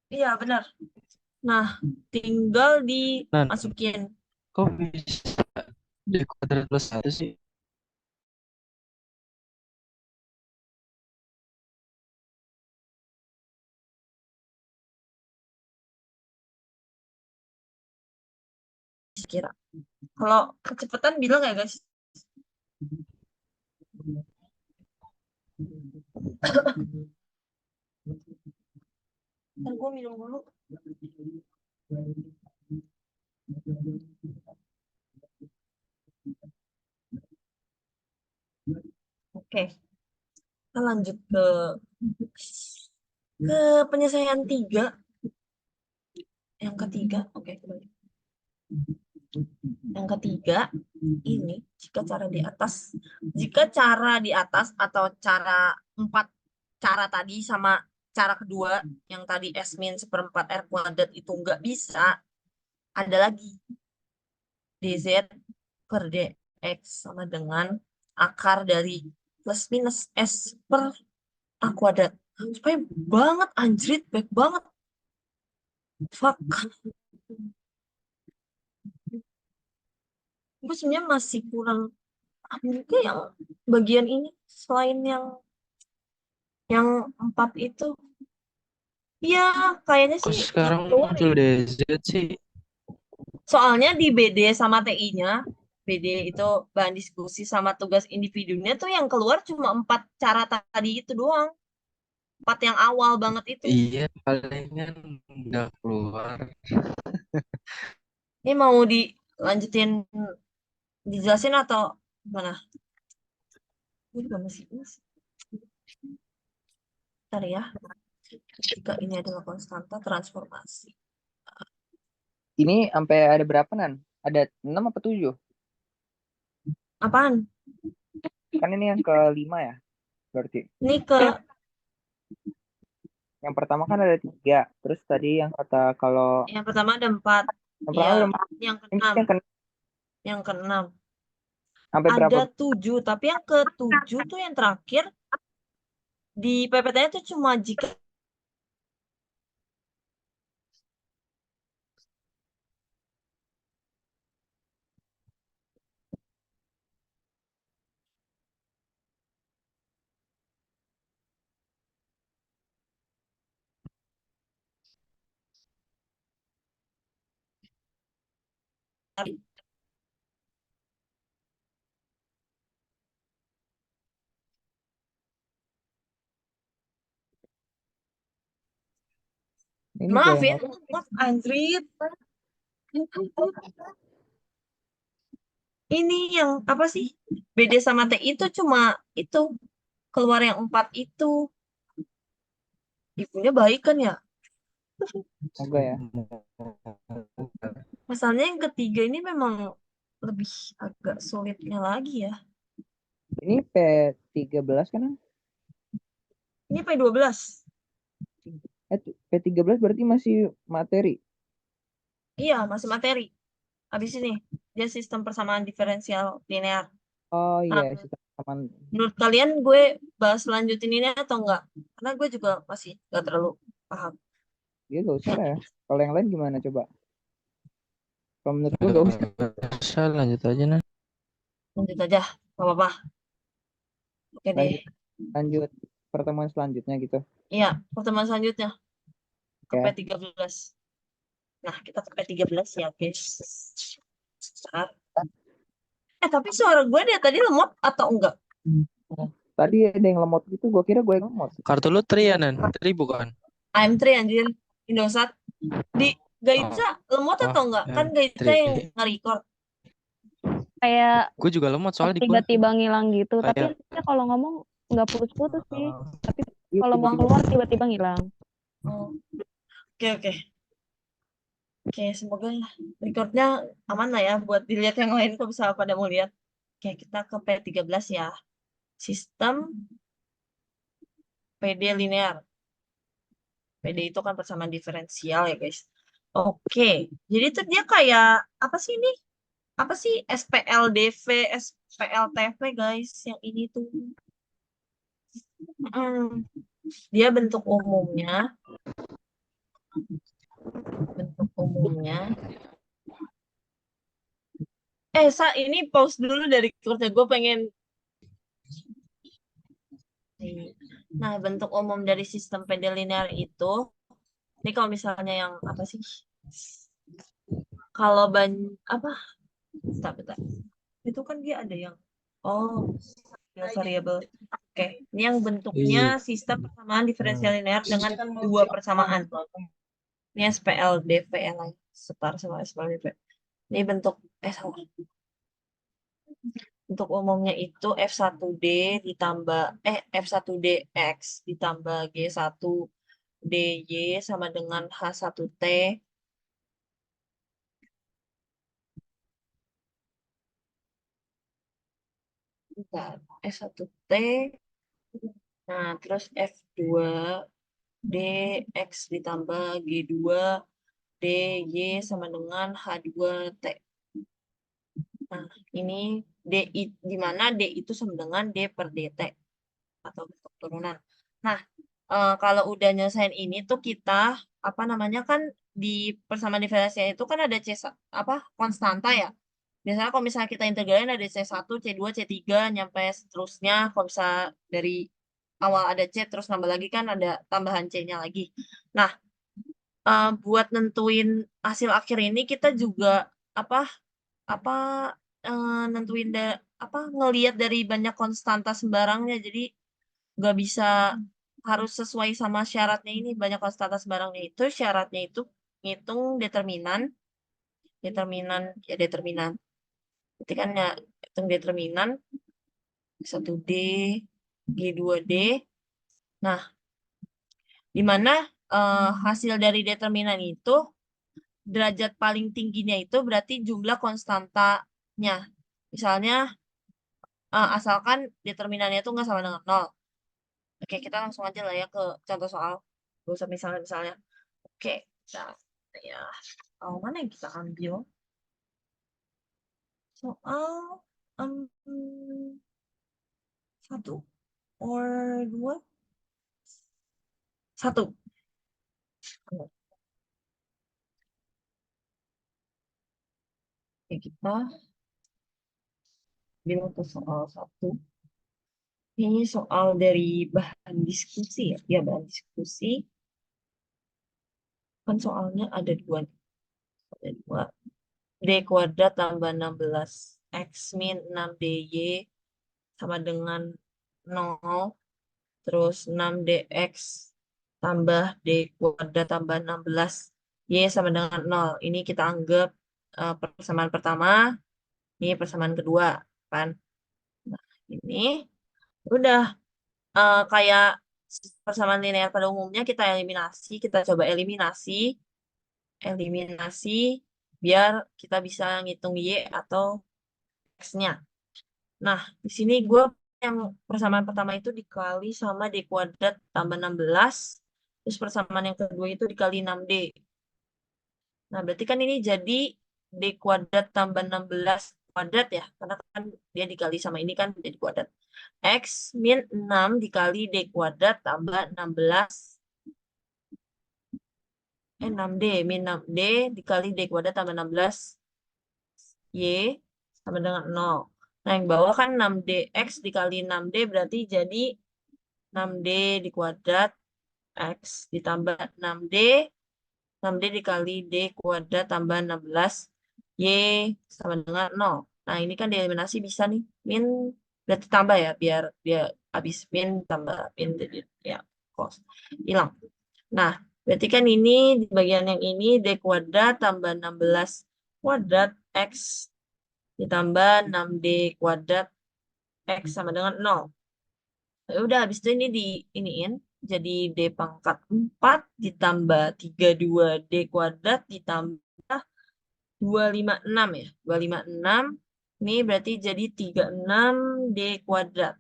Iya, benar. Nah, tinggal Nah, dimasukin. kok bisa d kuadrat plus 1 sih? Kira. Kalau kecepatan bilang ya guys. Ntar gue minum dulu. Oke. Kita lanjut ke penyelesaian 3. Yang ketiga. Oke, kembali. Yang ketiga, ini jika cara di atas atau cara 4 cara tadi sama cara kedua yang tadi S min 1/4 R kuadrat itu nggak bisa, ada lagi dz per dx sama dengan akar dari plus minus S per A kuadrat. Supaya banget, anjrit, baik banget. Fuck. gue sebenarnya masih kurang juga yang bagian ini selain yang 4 itu. Iya, kayaknya Kok sih yang sekarang keluar muncul ya. DZ sih? Soalnya di BD sama TI-nya, BD itu bahan diskusi sama tugas individunya tuh yang keluar cuma 4 cara tadi itu doang. 4 yang awal banget itu. Iya, palingan nggak keluar. Ini mau dilanjutin, dijelasin atau mana? Ini juga masih. Bentar ya. Jika ini adalah konstanta transformasi. Ini sampai ada berapa, Nan? Ada 6 apa 7? Apaan? Kan ini yang kelima ya, berarti. Ini ke Yang pertama kan ada 3. Terus tadi yang kata kalau yang pertama ada 4. yang Iya, pertama udah yang ini keenam. yang Yang keenam. sampai berapa? Ada 7, tapi yang ke-7 tuh yang terakhir di PPT-nya tuh cuma jika Ini maaf kayak ya, maaf Andrit. Ini yang apa sih? BD sama T itu cuma itu keluar yang 4 itu. Ibunya baik kan ya? enggak ya. Masalahnya yang ketiga ini memang lebih agak sulitnya lagi ya. Ini P13 kan? Ini P12. P13 berarti masih materi. Iya, masih materi. Habis ini dia sistem persamaan diferensial linear. Oh iya, Nah, sistem aman. menurut kalian gue bahas lanjutin ini atau enggak? Karena gue juga masih gak terlalu paham. Iya gak usah lah ya. Kalau yang lain gimana coba? Kalau menurut gue Nggak gak usah. usah, lanjut aja nah. Lanjut aja, gak apa-apa. Oke deh. Lanjut lanjut pertemuan selanjutnya gitu. Iya, pertemuan selanjutnya ke Oke. P13. Nah, kita ke P13 ya, guys. Bentar. Tapi suara gue dari tadi lemot atau enggak? Tadi ada yang lemot gitu, gue kira gue yang lemot. Kartu lu tri ya, Nan? Tri bukan? AM3 anjir. Indosat. Di Oh, Gaitsa lemot oh, atau enggak? Kan Gaitsa M3. yang nge-record. Kayak Gue juga lemot soalnya di gue. tiba-tiba ngilang gitu. Tapi Kayak dia kalau ngomong nggak putus-putus sih. Tapi Iya, kalau mau tiba-tiba. keluar tiba-tiba ngilang. Oh, oke, oke. Oke, semoga recordnya aman lah ya buat dilihat yang lain kalau bisa pada mau lihat. Oke, kita ke P13 ya. Sistem PD linear. PD itu kan persamaan diferensial ya, guys. Oke, jadi itu dia kayak apa sih ini? Apa sih SPLDV, SPLTV, guys? Yang ini tuh. Hmm, dia bentuk umumnya. Ini pause dulu dari kerja gue pengen. Nah, bentuk umum dari sistem PD linear itu, ini kalau misalnya yang apa sih? Kalau apa? Bentar, bentar. Itu kan dia ada yang, oh, yang variabel. Oke, ini yang bentuknya iya. sistem persamaan diferensial linear dengan dua persamaan. Ini SPL, DVL, setar sama SPL, DVL. Ini bentuk, salah. Untuk umumnya itu F1D ditambah, F1DX ditambah G1DY sama dengan H1T. Bentar, F1T. Nah, terus F2DX ditambah G2DY sama dengan H2T. Nah, ini di mana D itu sama dengan D per DT atau bentuk turunan. Nah, kalau udah nyelesain ini tuh kita apa namanya kan di persamaan diferensial itu kan ada apa konstanta ya. biasanya kalau misalnya kita integralin ada C1, C2, C3, nyampe seterusnya. Kalau misalnya dari awal ada C, terus nambah lagi kan ada tambahan C-nya lagi. Nah, buat nentuin hasil akhir ini kita juga nentuin ngelihat dari banyak konstanta sembarangnya. Jadi nggak bisa harus sesuai sama syaratnya ini. Banyak konstanta sembarangnya itu syaratnya itu ngitung determinan. Berarti kan ya hitung determinan G1D, G2D. Nah, di mana hasil dari determinan itu derajat paling tingginya itu berarti jumlah konstantanya. Misalnya asalkan determinannya itu nggak sama dengan 0. Oke, kita langsung aja lah ya ke contoh soal. Gak usah misalnya. Oke, ya. Mana yang kita ambil? Soal 1 or 2? 1. Oke, kita ambil ke soal 1. Ini soal dari bahan diskusi ya. Ya, bahan diskusi. Kan soalnya ada 2. Ada 2. D kuadrat tambah 16. X min 6DY sama dengan 0. Terus 6DX tambah D kuadrat tambah 16. Y sama dengan 0. Ini kita anggap persamaan pertama. Ini persamaan kedua. Kan? Nah, ini udah kayak persamaan linear pada umumnya kita eliminasi. Kita coba eliminasi biar kita bisa ngitung Y atau X-nya. Nah, di sini gue yang persamaan pertama itu dikali sama D kuadrat tambah 16. Terus persamaan yang kedua itu dikali 6D. Nah, berarti kan ini jadi D kuadrat tambah 16 kuadrat ya. Karena kan dia dikali sama ini kan jadi kuadrat. X min 6 dikali D kuadrat tambah 16. 6D min 6D dikali D kuadrat tambah 16. Y sama dengan 0. Nah, yang bawah kan 6DX dikali 6D berarti jadi 6D di kuadrat X ditambah 6D. 6D dikali D kuadrat tambah 16. Y sama dengan 0. Nah, ini kan dieliminasi bisa nih. Min berarti tambah ya, biar dia habis min tambah min jadi ya cos. Hilang. Nah, berarti kan ini di bagian yang ini D kuadrat tambah 16 kuadrat X ditambah 6D kuadrat X sama dengan 0. Ya udah, habis itu ini iniin. Jadi D pangkat 4 ditambah 32D kuadrat ditambah 256 ya. 256. Ini berarti jadi 36D kuadrat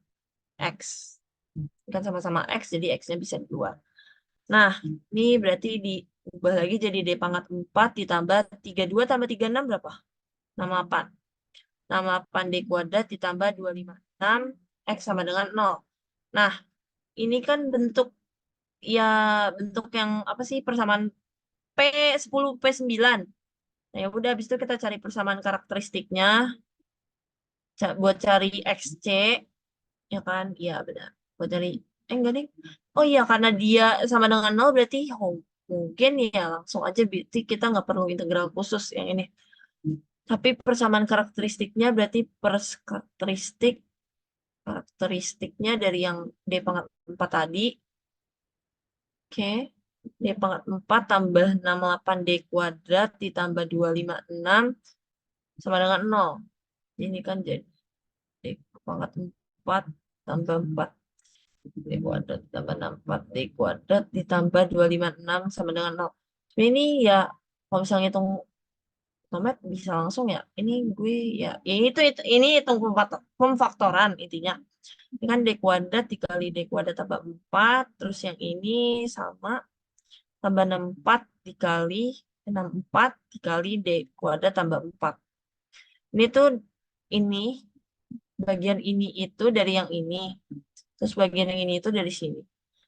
X. Kan sama-sama X, jadi X-nya bisa 2. Nah, ini berarti diubah lagi jadi D pangkat 4 ditambah 32 tambah 36 berapa? 68. 68D kuadrat ditambah 256 X sama dengan 0. Nah, ini kan bentuk yang apa sih persamaan P10 P9. Nah, ya udah habis itu kita cari persamaan karakteristiknya buat cari XC ya kan? Iya, benar. Buat cari enggak nih. Oh iya, karena dia sama dengan 0 berarti mungkin ya langsung aja berarti kita nggak perlu integral khusus yang ini. Tapi persamaan karakteristiknya berarti karakteristiknya dari yang D pangkat 4 tadi. Oke. D pangkat 4 tambah 68D kuadrat ditambah 256 sama dengan 0. Ini kan jadi D pangkat 4 tambah 4. D kuadrat tambah 64D kuadrat ditambah 256 sama dengan 0. Ini ya kalau misalnya hitung Tomat bisa langsung ya. Ini gue ya ini hitung pemfaktoran intinya. Ini kan D kuadrat dikali D kuadrat tambah 4. Terus yang ini sama tambah 64 dikali 64 dikali D kuadrat tambah 4. Ini tuh bagian ini itu dari yang ini. Terus bagian yang ini itu dari sini.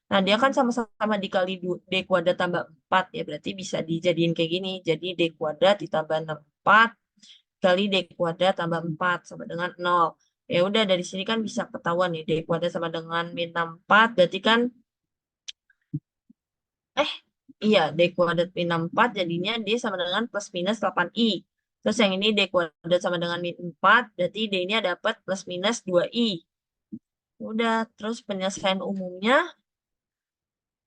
Nah, dia kan sama-sama dikali D kuadrat tambah 4 ya. Berarti bisa dijadiin kayak gini. Jadi D kuadrat ditambah 64 kali D kuadrat tambah 4 sama dengan 0. Ya udah dari sini kan bisa ketahuan nih D kuadrat sama dengan min 64 berarti kan iya D kuadrat min 64 jadinya D sama dengan plus minus 8i. Terus yang ini D kuadrat sama dengan min 4 berarti D-nya dapat plus minus 2i. Udah, terus penyelesaian umumnya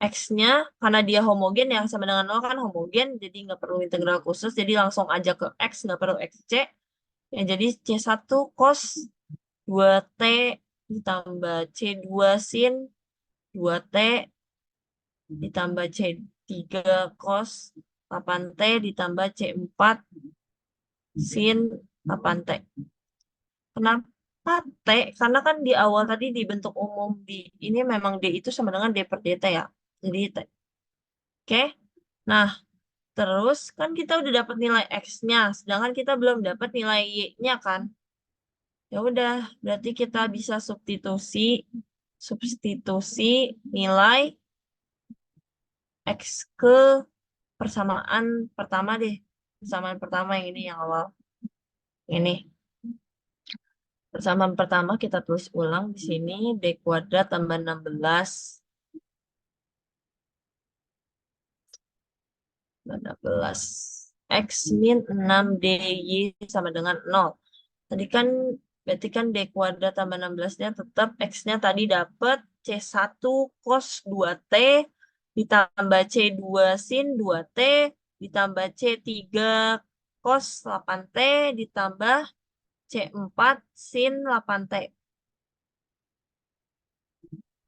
X-nya karena dia homogen yang sama dengan 0 kan homogen jadi nggak perlu integral khusus jadi langsung aja ke X nggak perlu XC. Ya, jadi C1 cos 2T ditambah C2 sin 2T ditambah C3 cos 8T ditambah C4 sin 8T. Kenapa T? Karena kan di awal tadi di bentuk umum di ini memang D itu sama dengan D per DT ya. Jadi T. Oke. Nah, terus kan kita udah dapat nilai X-nya, sedangkan kita belum dapat nilai Y-nya kan. Ya udah, berarti kita bisa substitusi nilai X ke persamaan pertama deh. Persamaan pertama yang ini yang awal. Ini. Persamaan pertama kita tulis ulang di sini D kuadrat tambah 16. 16. X min 6DY sama dengan 0. Tadi kan berarti kan D kuadrat tambah 16-nya tetap X-nya tadi dapat C1 cos 2T ditambah C2 sin 2T ditambah C3 cos 8T ditambah C4 sin 8T.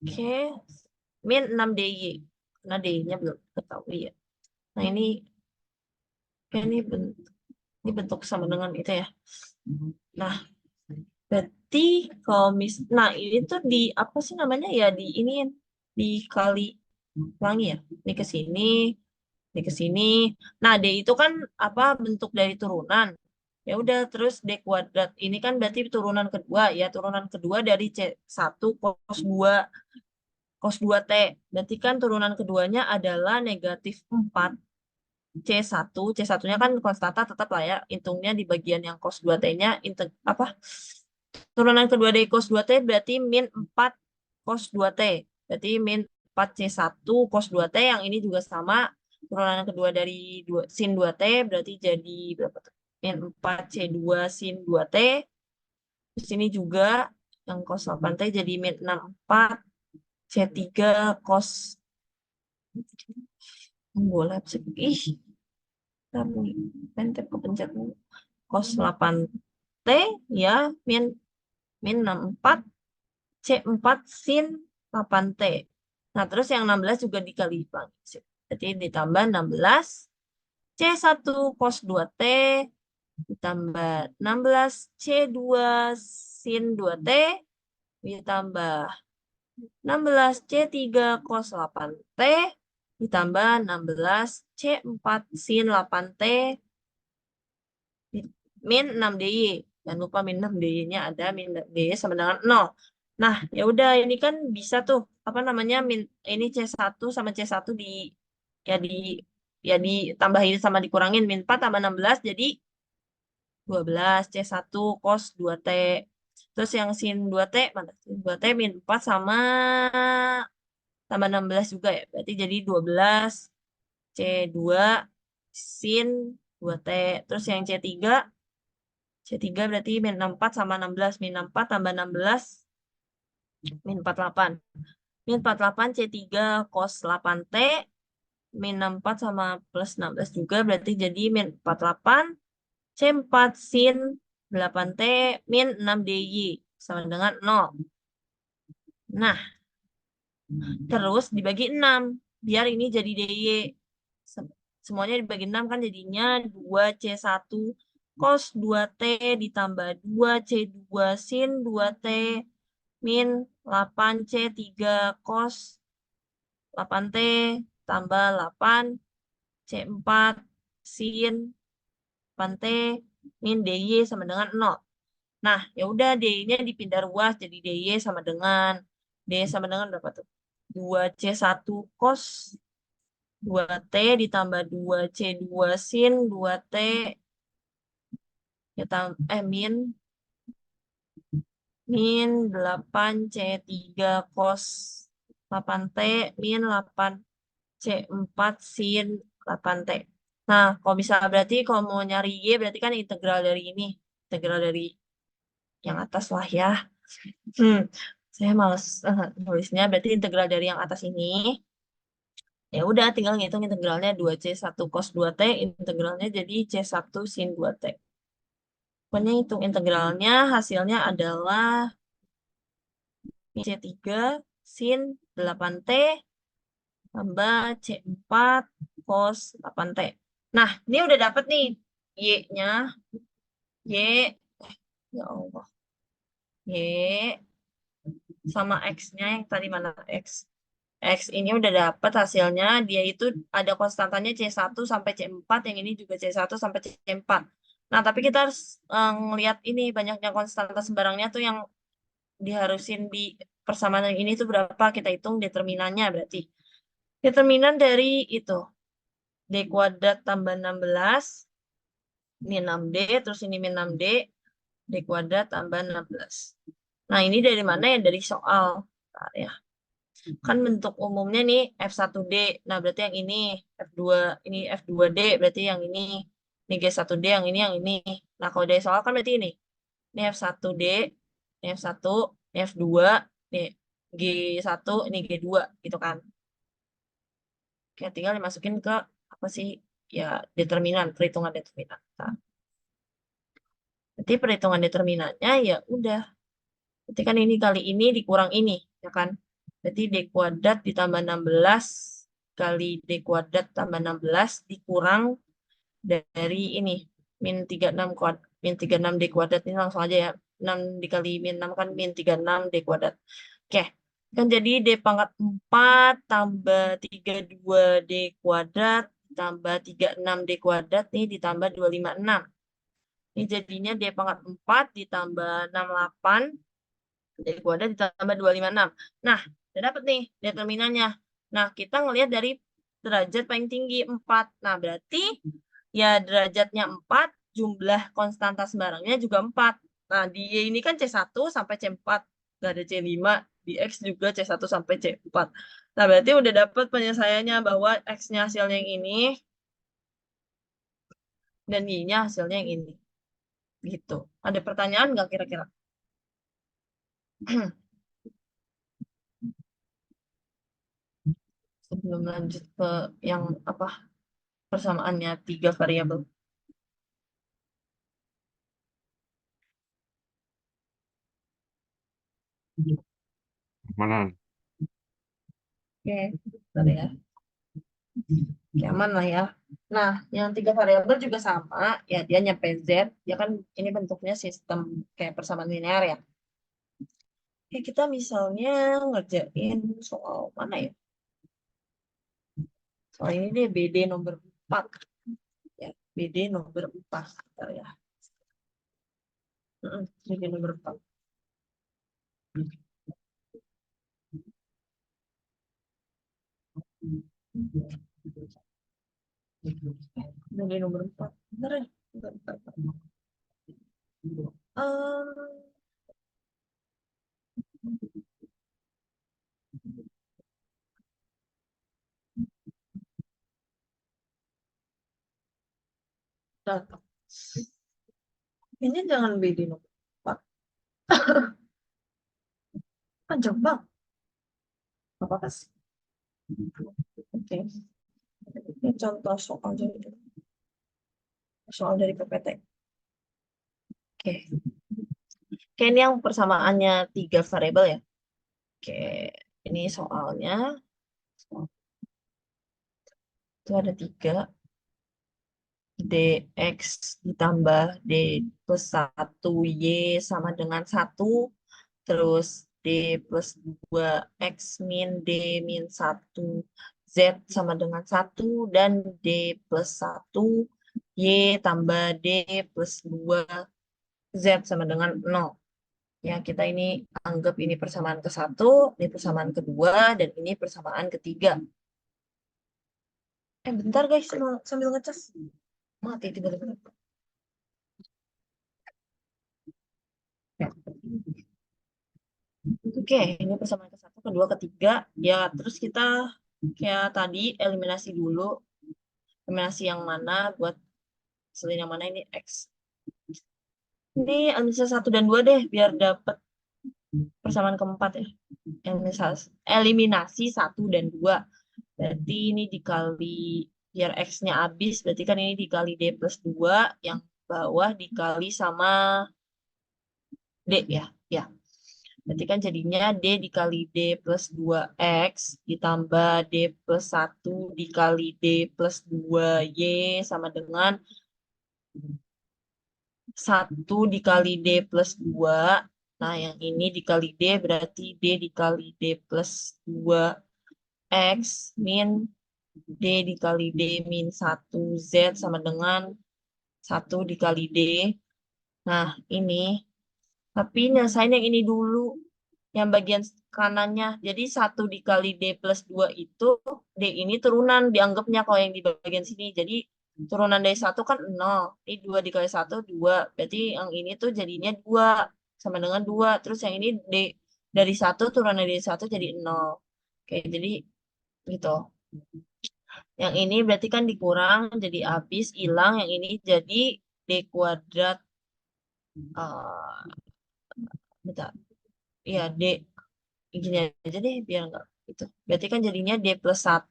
Oke, min 6DY. Karena DY-nya belum ketahui ya. Nah, ini bentuk sama dengan itu ya. Nah, berarti kalau nah ini tuh di apa sih namanya ya di ini dikali ulangi ya. Ini ke sini, ini ke sini. Nah, D itu kan apa bentuk dari turunan. Ya udah terus D kuadrat ini kan berarti turunan kedua ya, turunan kedua dari C1 cos 2 cos 2T. Berarti kan turunan keduanya adalah negatif 4 C1. C1-nya kan konstanta tetap lah ya. Hitungnya di bagian yang cos 2T-nya apa? Turunan kedua dari cos 2T berarti min 4 cos 2T. Berarti min 4 C1 cos 2T yang ini juga sama. Turunan kedua dari sin 2T berarti jadi berapa tuh? Min 4 C2 sin 2T. Terus ini juga yang cos 8T jadi min 64 C3 cos boleh ih tapi pentep kepencet cos 8T ya min 64 C4 sin 8T. Nah, terus yang 16 juga dikali bang. Jadi ditambah 16 C1 cos 2T ditambah 16 C2 sin 2T ditambah 16 C3 cos 8T ditambah 16 C4 sin 8T min 6DY. Jangan lupa min 6DY-nya ada min DY sama dengan 0. Nah, ya udah ini kan bisa tuh apa namanya ini C1 sama C1 ya ditambahin sama dikurangin min 4 tambah 16 jadi 12 C1 cos 2T. Terus yang sin 2T mana? Sin 2T min 4 sama tambah 16 juga ya. Berarti jadi 12 C2 sin 2T. Terus yang C3 berarti min 64 sama 16. Min 64 tambah 16 min 48. Min 48 C3 cos 8T. Min 64 sama plus 16 juga berarti jadi min 48 C4 sin 8T min 6DY sama dengan 0. Nah, terus dibagi 6. Biar ini jadi DY. Semuanya dibagi 6 kan jadinya 2C1 cos 2T ditambah 2C2 sin 2T min 8C3 cos 8T tambah 8 C4 sin 8T min DY sama dengan 0. Nah, ya udah DY-nya dipindah ruas jadi DY sama dengan berapa tuh? 2C1 cos 2T ditambah 2C2 sin 2T Kita min 8C3 cos 8T min 8C4 sin 8T. Nah, kalau bisa berarti kalau mau nyari Y berarti kan integral dari ini. Integral dari yang atas lah ya. Saya males nulisnya. Berarti integral dari yang atas ini. Ya udah tinggal ngitung integralnya 2C1 cos 2T. Integralnya jadi C1 sin 2T. Pokoknya hitung integralnya hasilnya adalah C3 sin 8T tambah C4 cos 8T. Nah, ini udah dapet nih Y-nya. Y, ya Allah. Y sama X-nya yang tadi mana X. X ini udah dapet hasilnya. Dia itu ada konstantanya C1 sampai C4. Yang ini juga C1 sampai C4. Nah, tapi kita harus ngelihat ini banyaknya konstanta sembarangnya tuh yang diharusin di persamaan yang ini tuh berapa. Kita hitung determinannya berarti. Determinan dari itu. D kuadrat tambah 16 min 6D, terus ini min 6D, D kuadrat tambah 16. Nah, ini dari mana ya? Dari soal. Nah, ya. Kan bentuk umumnya nih F1D. Nah, berarti yang ini F2, ini F2D, berarti yang ini G1D, yang ini. Nah, kalau dari soal kan berarti ini. Ini F1D, ini F1, ini F2, ini G1, ini G2, gitu kan. Oke, tinggal dimasukin ke apa sih? Ya, determinan, perhitungan determinan. Nah, berarti perhitungan determinannya ya udah. Berarti kan ini kali ini dikurang ini, ya kan? Berarti D kuadrat ditambah 16 kali D kuadrat tambah 16 dikurang dari ini. Min 36 kuadrat, min 36 D kuadrat ini langsung aja ya. 6 dikali min 6 kan min 36 D kuadrat. Oke. Kan jadi D pangkat 4 tambah 32 D kuadrat tambah 36 D kuadrat nih ditambah 256. Ini jadinya D pangkat 4 ditambah 68 D kuadrat ditambah 256. Nah, udah dapet nih determinannya. Nah, kita ngelihat dari derajat paling tinggi 4. Nah, berarti ya derajatnya 4, jumlah konstanta sembarangnya juga 4. Nah, di Y ini kan C1 sampai C4. Nggak ada C5. Di X juga C1 sampai C4. Nah, berarti udah dapet penyelesaiannya bahwa X-nya hasilnya yang ini. Dan Y-nya hasilnya yang ini. Gitu. Ada pertanyaan nggak kira-kira? Sebelum lanjut ke yang apa persamaannya 3 variabel. Mana? Oke, bentar ya. Oke, aman lah ya. Nah, yang 3 variabel juga sama, ya dia nyampe Z. Dia kan ini bentuknya sistem kayak persamaan linear ya. Oke, kita misalnya ngerjain soal mana ya? Soal ini deh BD nomor 4. Ya, BD nomor 4. Bentar ya. BD nomor 4. BD nomor 4. Bentar ya. Bentar. Data. Ini jangan BD nomor 4. Panjang banget. Apa sih? Oke. Ini contoh soal dari PPT. Oke. Oke, ini yang persamaannya 3 variabel ya. Oke, ini soalnya. Itu ada 3. Dx ditambah D plus 1 Y sama dengan 1. Terus D plus 2 X min D min 1 Z sama dengan 1. Dan D plus 1 Y tambah D plus 2 Z sama dengan 0. Ya, kita ini anggap ini persamaan ke-1, ini persamaan kedua, dan ini persamaan ketiga. Bentar guys, sambil ngecas. Mati tiba-tiba. Oke, ini persamaan ke satu, kedua, ketiga. Ya, terus kita kayak tadi eliminasi dulu. Eliminasi yang mana buat selin yang mana ini X. Ini eliminasi 1 dan 2 deh, biar dapat persamaan keempat ya. Eliminasi 1 dan 2. Berarti ini dikali, biar X-nya habis, berarti kan ini dikali D plus 2, yang bawah dikali sama D ya. Ya. Berarti kan jadinya D dikali D plus 2X ditambah D plus 1 dikali D plus 2Y sama dengan 1 dikali D plus 2. Nah, yang ini dikali D berarti D dikali D plus 2X min D dikali D min 1 Z sama dengan 1 dikali D. Nah, ini. Tapi nyelesain yang ini dulu. Yang bagian kanannya. Jadi 1 dikali D plus 2 itu, D ini turunan dianggapnya kalau yang di bagian sini. Jadi turunan dari 1 kan 0. Ini 2 dikali 1, 2. Berarti yang ini tuh jadinya 2. Sama dengan 2. Terus yang ini D dari 1, turunan dari 1 jadi 0. Oke, jadi gitu. Yang ini berarti kan dikurang, jadi habis, hilang. Yang ini jadi D kuadrat. Bentar. Iya, D. Gini aja deh, biar enggak itu. Berarti kan jadinya D plus 1,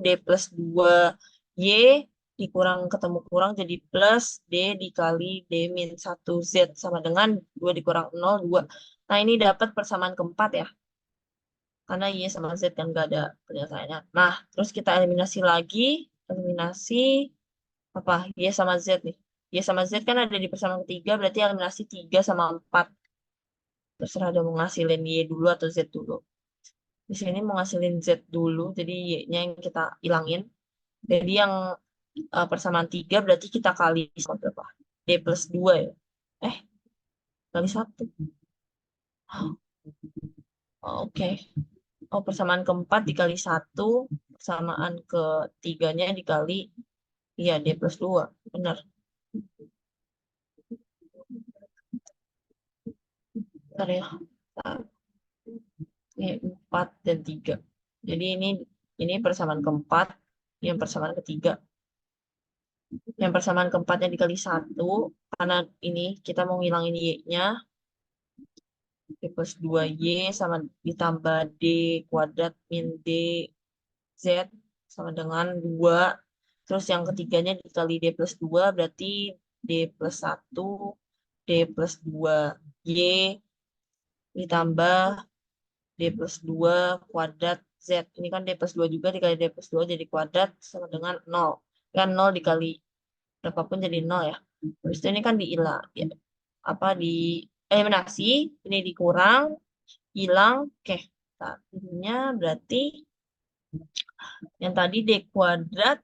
D plus 2, Y dikurang ketemu kurang jadi plus D dikali D min 1 Z sama dengan 2 dikurang 0, 2. Nah, ini dapat persamaan keempat ya. Karena Y sama Z kan nggak ada penyelesaiannya. Nah, terus kita eliminasi lagi. Eliminasi apa? Y sama Z nih. Y sama Z kan ada di persamaan ketiga, berarti eliminasi 3 sama 4. Terserah ada mau ngasilin Y dulu atau Z dulu. Di sini mau ngasilin Z dulu, jadi Y-nya yang kita hilangin. Jadi yang persamaan 3 berarti kita kali sama berapa? D plus 2 ya? Kali 1. Oke. Oh, persamaan keempat dikali 1, persamaan ketiganya dikali, iya, D plus 2. Benar. Bentar ya. Ini 4 dan 3. Jadi ini persamaan keempat, yang persamaan ketiga. Yang persamaan keempatnya dikali 1, karena ini kita mau ngilangin Y-nya. D plus 2Y sama ditambah D kuadrat min D Z sama dengan 2. Terus yang ketiganya dikali D plus 2 berarti D plus 1, D plus 2Y ditambah D plus 2 kuadrat Z. Ini kan D plus 2 juga dikali D plus 2 jadi kuadrat sama dengan 0. Kan 0 dikali berapapun jadi 0 ya. Terus ini kan diilang. Ya, di eliminasi, ini dikurang, hilang. Oke, tadinya berarti yang tadi D kuadrat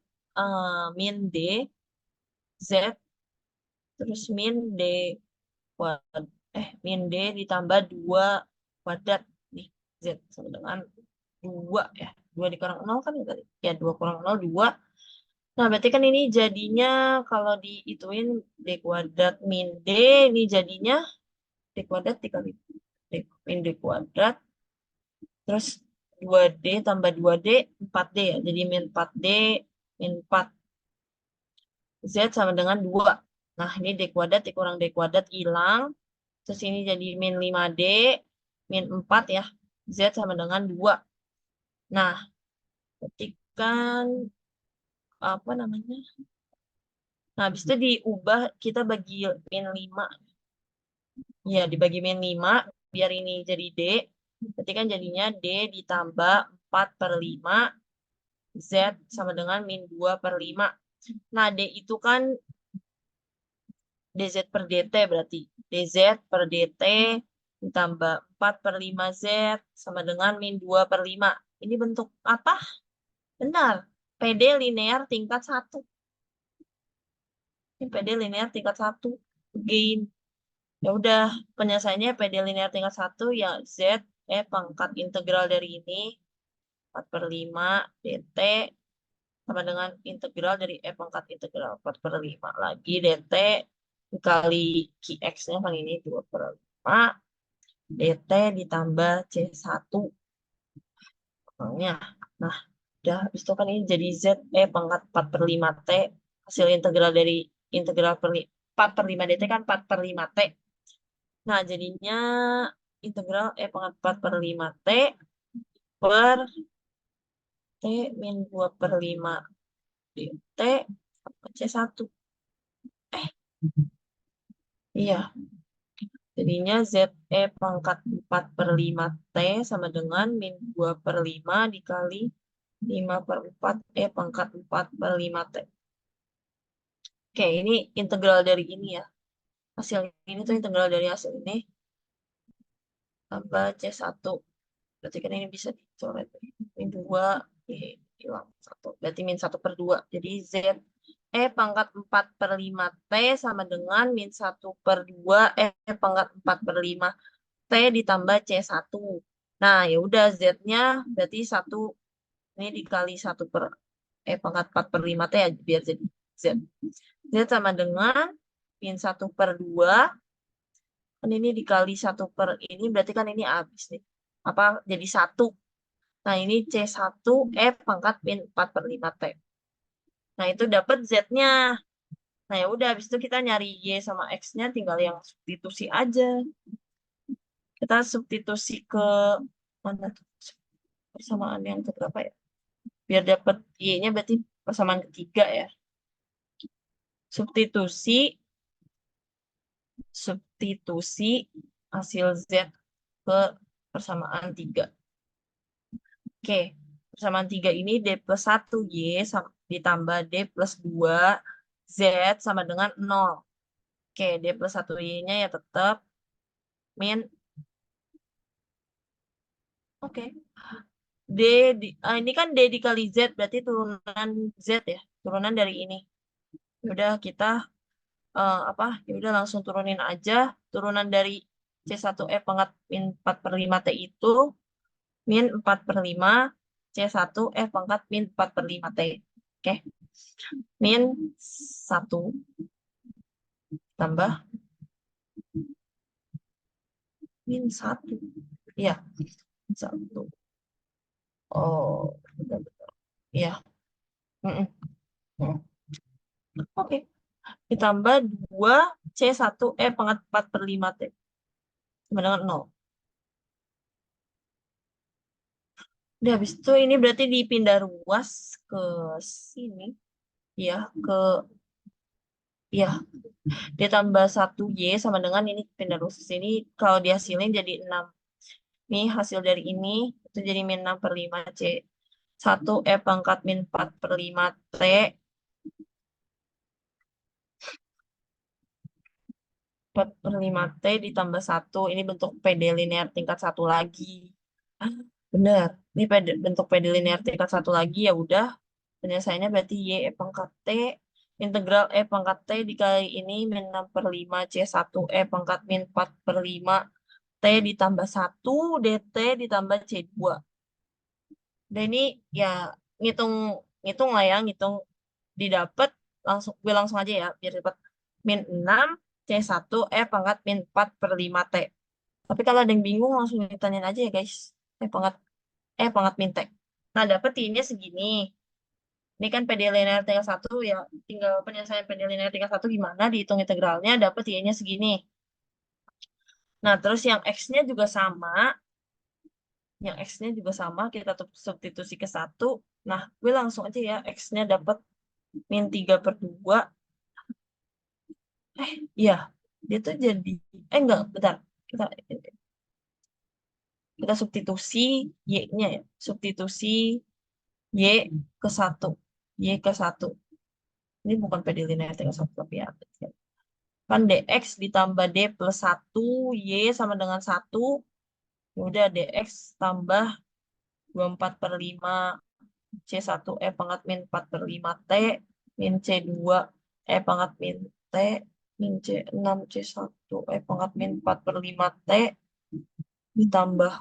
min D Z terus min D kuadrat min D ditambah 2 kuadrat nih Z sama dengan 2 ya. 2 dikurang 0 kan tadi. Ya 2 kurang 0 2. Nah, berarti kan ini jadinya kalau dihitungin D kuadrat min D ini jadinya D kuadrat dikali D min D kuadrat terus 2D tambah 2D 4D ya. Jadi min 4D min 4 Z sama dengan 2. Nah, ini D kuadrat dikurang D kuadrat hilang. Terus ini jadi min 5D min 4 ya. Z sama dengan 2. Nah, ketikkan apa namanya? Nah, habis itu diubah kita bagi min 5. Ya, dibagi min 5 biar ini jadi D. Berarti kan jadinya D ditambah 4 per 5 Z sama dengan min 2 per 5. Nah, D itu kan DZ per DT berarti. DZ per DT ditambah 4 per 5 Z sama dengan min 2 per 5. Ini bentuk apa? Benar. PD linear tingkat 1. Ini PD linear tingkat 1. Gain. Ya udah, penyelesaiannya PD linear tingkat 1 ya Z pangkat integral dari ini 4 per 5 DT sama dengan integral dari pangkat integral 4 per 5 lagi DT dikali QX-nya kan ini 2 per 5 DT ditambah C1. Pokoknya. Nah, udah. Habis itu kan ini jadi Z pangkat 4/5T. Hasil integral dari integral 4/5 DT kan 4/5T. Nah, jadinya integral pangkat 4/5T per T min 2/5 DT C1. Iya. Jadinya ZE pangkat 4/5T sama dengan min 2/5 dikali 5/4 pangkat 4/5T. Oke, ini integral dari ini ya. Hasil ini tuh integral dari hasil ini. Tambah C1. Berarti kan ini bisa dicoret. Min 2 hilang 1. Berarti min 1/2. Jadi Z pangkat 4/5T sama dengan min 1/2 pangkat 4/5T ditambah C1. Nah, ya udah Z-nya berarti 1 ini dikali 1 pangkat 4/5T ya biar jadi Z. Z sama dengan min 1/2. Kan ini dikali 1 per ini berarti kan ini habis nih. Apa jadi 1. Nah, ini C1 pangkat min 4/5T. Nah, itu dapat Z-nya. Nah, ya udah habis itu kita nyari Y sama X-nya tinggal yang substitusi aja. Kita substitusi ke mana tuh? Persamaan yang keberapa ya? Biar dapat Y-nya berarti persamaan ketiga ya. Substitusi hasil Z ke persamaan 3. Oke, persamaan 3 ini D plus 1 Y ditambah D plus 2 Z sama dengan 0. Oke, D plus 1 Y-nya ya tetap min. Oke. Ini kan D dikali Z, berarti turunan Z ya. Turunan dari ini. Udah kita ya udah langsung turunin aja. Turunan dari C1 pangkat min 4/5T itu min 4/5 C1 pangkat min 4/5T. Oke. Min 1 tambah min 1. Iya. 1. Oh, betul-betul. Iya. Oke. Ditambah 2 C1 pangkat 4/5T. Sama dengan 0. Udah habis itu ini berarti dipindah ruas ke sini. Ya, ditambah 1 Y sama dengan ini pindah ruas ke sini. Kalau dihasilin jadi 6. Ini hasil dari ini itu jadi min 6/5 C1 pangkat min 4/5T. 4/5T ditambah 1. Ini bentuk PD linear tingkat 1 lagi. Benar. Ini bentuk PD linear tingkat 1 lagi ya udah. Penyelesaiannya berarti Y pangkat T. Integral pangkat T dikali ini min 6/5 C1 pangkat min 4/5 T ditambah 1 DT ditambah C2. Dan ini ya ngitung lah ya, ngitung didapat gue langsung aja ya biar dapat min 6 C1 pangkat min 4/5T. Tapi kalau ada yang bingung langsung ditanyain aja ya guys. Pangkat min T. Nah, dapat Y-nya segini. Ini kan PD linear tingkat 1 ya, tinggal penyelesaian PD linear tingkat 1 gimana, dihitung integralnya, dapat Y-nya segini. Nah, terus yang X-nya juga sama. Yang X-nya juga sama, kita substitusi ke 1. Nah, gue langsung aja ya, X-nya dapat min 3/2. Iya, dia tuh jadi, enggak, bentar. Kita substitusi Y-nya ya, substitusi Y ke 1. Y ke 1. Ini bukan PD linear tingkat 1, tapi ya. Kan DX ditambah D plus 1, Y sama dengan 1. Udah DX tambah 24/5 C1 pangkat min 4/5T min C2 pangkat min T min C6 C1 pangkat min 4/5T ditambah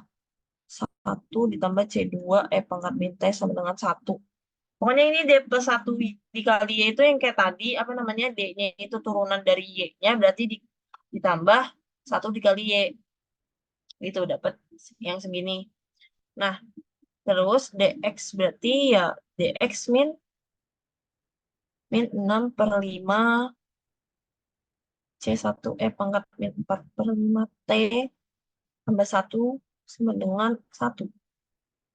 1 ditambah C2 pangkat min T sama dengan 1. Pokoknya ini D plus 1 dikali Y itu yang kayak tadi, apa namanya, D-nya itu turunan dari Y-nya, berarti ditambah 1 dikali Y. Itu dapat yang segini. Nah, terus dx berarti ya dx min 6/5 C1 pangkat min 4/5 T tambah 1 sama dengan 1.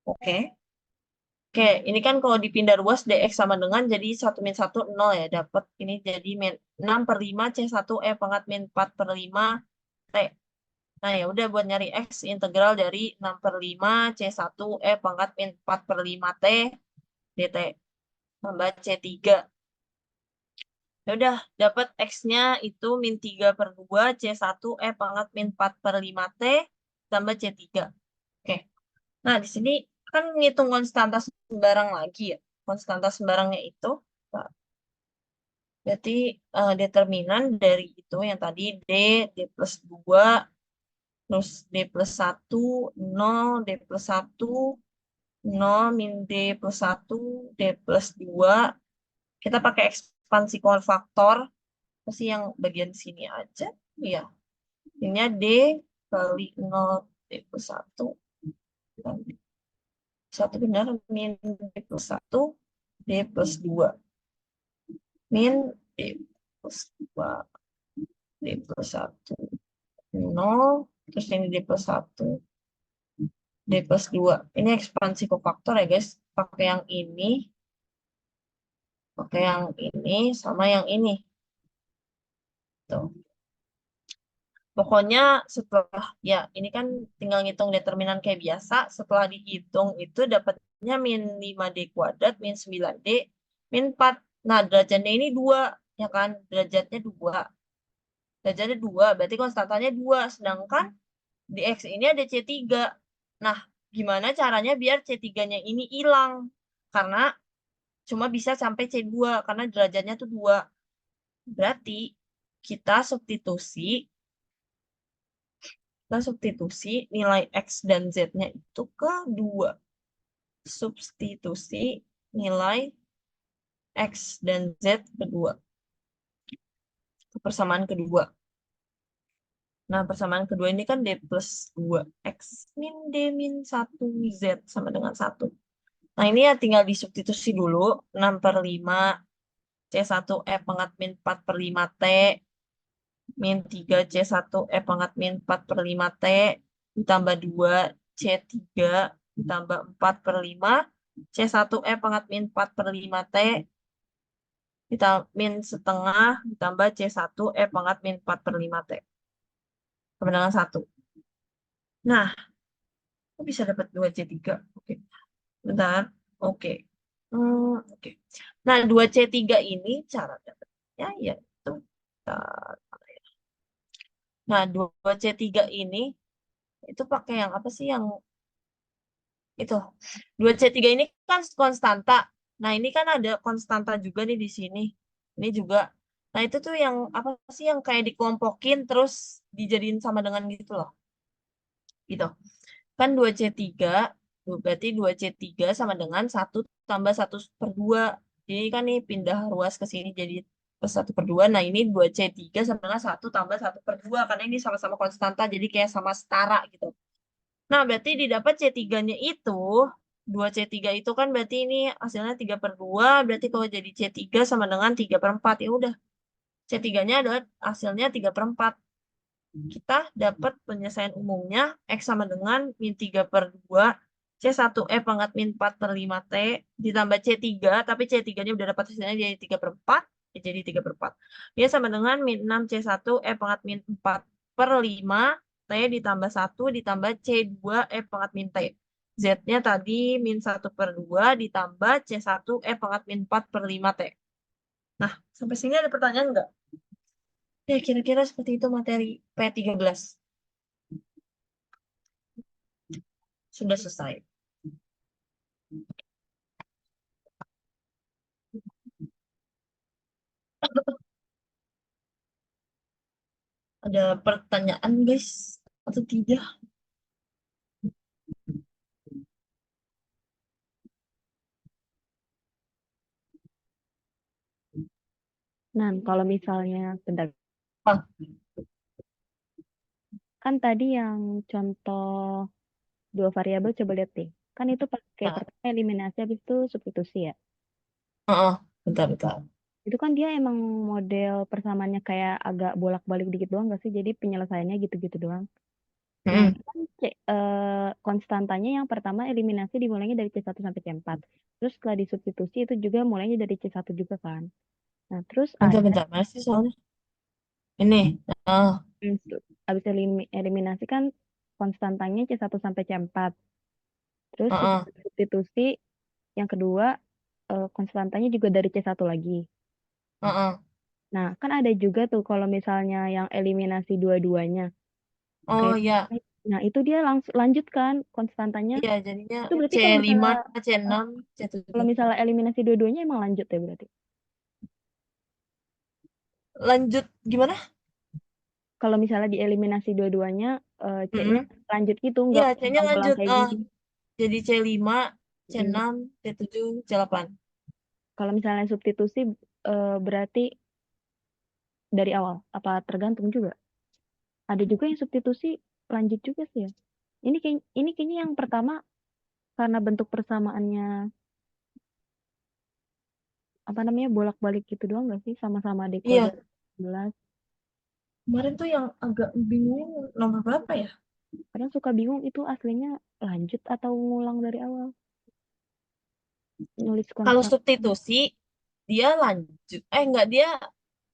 Oke. Oke, ini kan kalau dipindah ruas dx sama dengan jadi 1 min 1 0 ya. Dapat ini jadi min 6/5 C1 pangkat min 4/5 T. Nah ya udah buat nyari x integral dari 6/5 C1 pangkat min 4/5 T dt tambah C3. Ya udah dapat x-nya itu min 3/2 C1 pangkat min 4/5 T tambah C3. Oke. Nah, di sini kan ngitung konstanta sembarang lagi ya. Konstanta sembarangnya itu nah, berarti determinan dari itu yang tadi D plus 2, terus D plus 1, 0, D plus 1, 0, min D plus 1, D plus 2. Kita pakai ekspansi kofaktor. Pasti yang bagian sini aja. Iya. Ininya D kali 0 D plus 1. Dan satu benar min D plus 1 D plus 2 min D plus 2 D plus 1 0 terus ini D plus 1 D plus 2 ini ekspansi kofaktor ya guys, pakai yang ini sama yang ini tuh. Pokoknya setelah ya ini kan tinggal ngitung determinan kayak biasa, setelah dihitung itu dapatnya min 5D kuadrat min 9D min 4. Nah, derajatnya ini 2 ya kan? Derajatnya 2. Derajatnya 2 berarti konstantanya 2, sedangkan di X ini ada C3. Nah, gimana caranya biar C3-nya ini hilang? Karena cuma bisa sampai C2 karena derajatnya tuh 2. Berarti kita substitusi nilai X dan Z-nya itu ke 2. Substitusi nilai X dan Z kedua. Persamaan kedua. Nah, persamaan kedua ini kan D plus 2. X min D min 1 Z sama dengan 1. Nah, ini ya tinggal disubstitusi dulu. 6/5 C1 pangkat min 4/5 T min 3 C1 pangkat min 4/5 T ditambah 2 C3 ditambah 4/5 C1 pangkat min 4/5 T ditambah min setengah ditambah C1 pangkat min 4/5 T sama dengan 1. Nah, kok bisa dapat 2 C3? Oke. Bentar. Oke. Oke. Nah, 2 C3 ini cara dapatnya yaitu nah, 2 C3 ini itu pakai yang apa sih yang itu? 2 C3 ini kan konstanta. Nah, ini kan ada konstanta juga nih di sini. Ini juga. Nah, itu tuh yang apa sih yang kayak dikelompokin terus dijadiin sama dengan gitu loh. Gitu. Kan 2C3 berarti 2C3 sama dengan 1 tambah 1/2. Jadi kan nih pindah ruas ke sini jadi 1/2. Nah, ini 2C3 sama dengan 1 tambah 1/2 karena ini sama-sama konstanta jadi kayak sama setara gitu. Nah, berarti didapat C3-nya itu 2C3 itu kan berarti ini hasilnya 3/2, berarti kalau jadi C3 sama dengan 3/4. Ya udah. C3-nya adalah hasilnya 3/4. Kita dapat penyelesaian umumnya X sama dengan min 3/2 C1 pangkat min 4/5 T ditambah C3, tapi C3-nya udah dapat hasilnya jadi 3/4, ya jadi 3/4. Dia sama dengan min 6 C1 pangkat min 4/5 T ditambah 1 ditambah C2 pangkat min T. Z-nya tadi min 1/2 ditambah C1 pangkat min 4/5 T. Nah, sampai sini ada pertanyaan nggak? Ya, kira-kira seperti itu materi P13. Sudah selesai. Ada pertanyaan, guys? Atau tidak? Nah, kalau misalnya bentar, Ah, kan tadi yang contoh dua variabel coba lihat deh. Kan itu pakai Nah, pertama eliminasi habis itu substitusi ya. bentar. Itu kan dia emang model persamaannya kayak agak bolak-balik dikit doang gak sih? Jadi penyelesaiannya gitu-gitu doang. Nah, Mm-mm. itu kan konstantanya yang pertama eliminasi dimulainya dari C1 sampai C4. Terus setelah disubstitusi itu juga mulainya dari C1 juga kan. Nah, terus ada Bentar, mana sih soalnya? Ini. Oh, habis eliminasi kan konstantanya C1 sampai C4. Terus heeh. substitusi yang kedua konstantanya juga dari C1 lagi. Heeh. Nah, kan ada juga tuh kalau misalnya yang eliminasi dua-duanya. Oh Kayak, ya, nah itu dia langsung lanjutkan konstantanya. iya jadinya Itu berarti kalau C5, misalnya C6, kalau C7. misalnya eliminasi dua-duanya emang lanjut ya berarti. Lanjut gimana? Kalau misalnya dieliminasi dua-duanya C-nya Mm-mm. lanjut gitu, Iya, nggak C-nya ulang lanjut. kayak gini. Jadi C5, Hmm. C6, C7, C8. Kalau misalnya substitusi berarti dari awal apa tergantung juga. Ada juga yang substitusi lanjut juga sih ya. Ini kayaknya yang pertama karena bentuk persamaannya apa namanya bolak-balik gitu doang gak sih sama-sama D Iya, kuadrat 11. kemarin tuh yang agak bingung nomor berapa ya? Kadang suka bingung itu aslinya lanjut atau ngulang dari awal. Nulis Kalau konstan substitusi, dia lanjut. Enggak, dia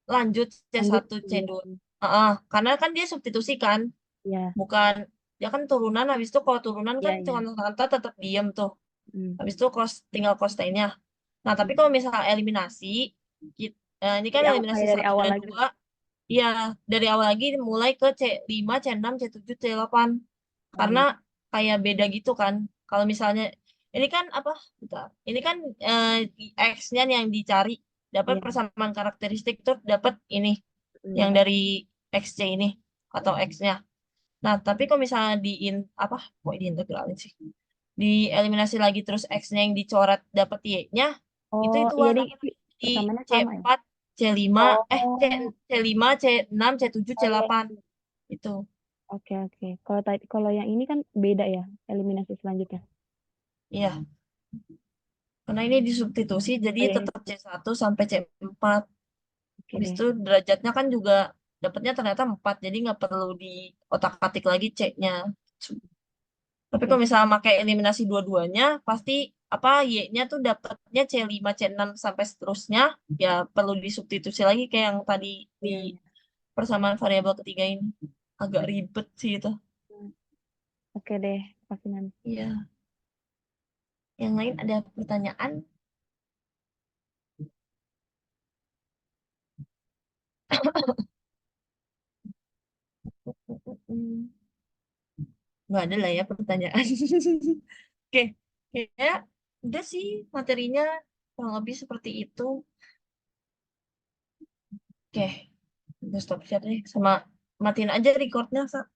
lanjut lanjut C1, C2. Karena kan dia substitusi kan. ya. Bukan, dia kan turunan. Habis itu kalau turunan kan Ya, ya. konstanta tetap diem tuh. Hmm. Habis itu tinggal kostennya. Nah, tapi kalau misalnya eliminasi, ini kan Dari awal, eliminasi kayak dari 1 awal dan lagi. 2. Iya, dari awal lagi mulai ke C5, C6, C7, C8. Karena kayak beda gitu kan. Kalau misalnya, ini kan apa? Bentar. Ini kan X-nya yang dicari. Dapat Iya. persamaan karakteristik tuh dapat ini. Yang Hmm. dari XC ini. Atau X-nya. Nah, tapi kalau misalnya apa? Kok diintegralin sih? Dieliminasi lagi terus X-nya yang dicoret dapat Y-nya. Itu Oh, hitungan jadi lagi di persamaannya sama ya? C4, C5, Oh, C5, C6, C7, oh iya. C8. Itu. Oke, oke. Kalau yang ini kan beda ya eliminasi selanjutnya. Iya. Karena ini disubstitusi jadi Oh iya, tetap C1 sampai C4. oke Habis deh. itu derajatnya kan juga dapatnya ternyata 4. Jadi nggak perlu di otak-atik lagi C-nya. Tapi Oke. kalau misalnya pakai eliminasi dua-duanya, pasti apa Y-nya tuh dapatnya C5, C6 sampai seterusnya, ya perlu disubstitusi lagi kayak yang tadi di Iya, iya. persamaan variabel ketiga ini. Agak ribet sih itu. Oke deh, pasti nanti. Iya. Yang lain ada pertanyaan? Nggak ada lah ya pertanyaan. Oke, kayaknya udah sih materinya kurang lebih seperti itu. Oke, udah stop share deh. Sama matiin aja recordnya, Sa.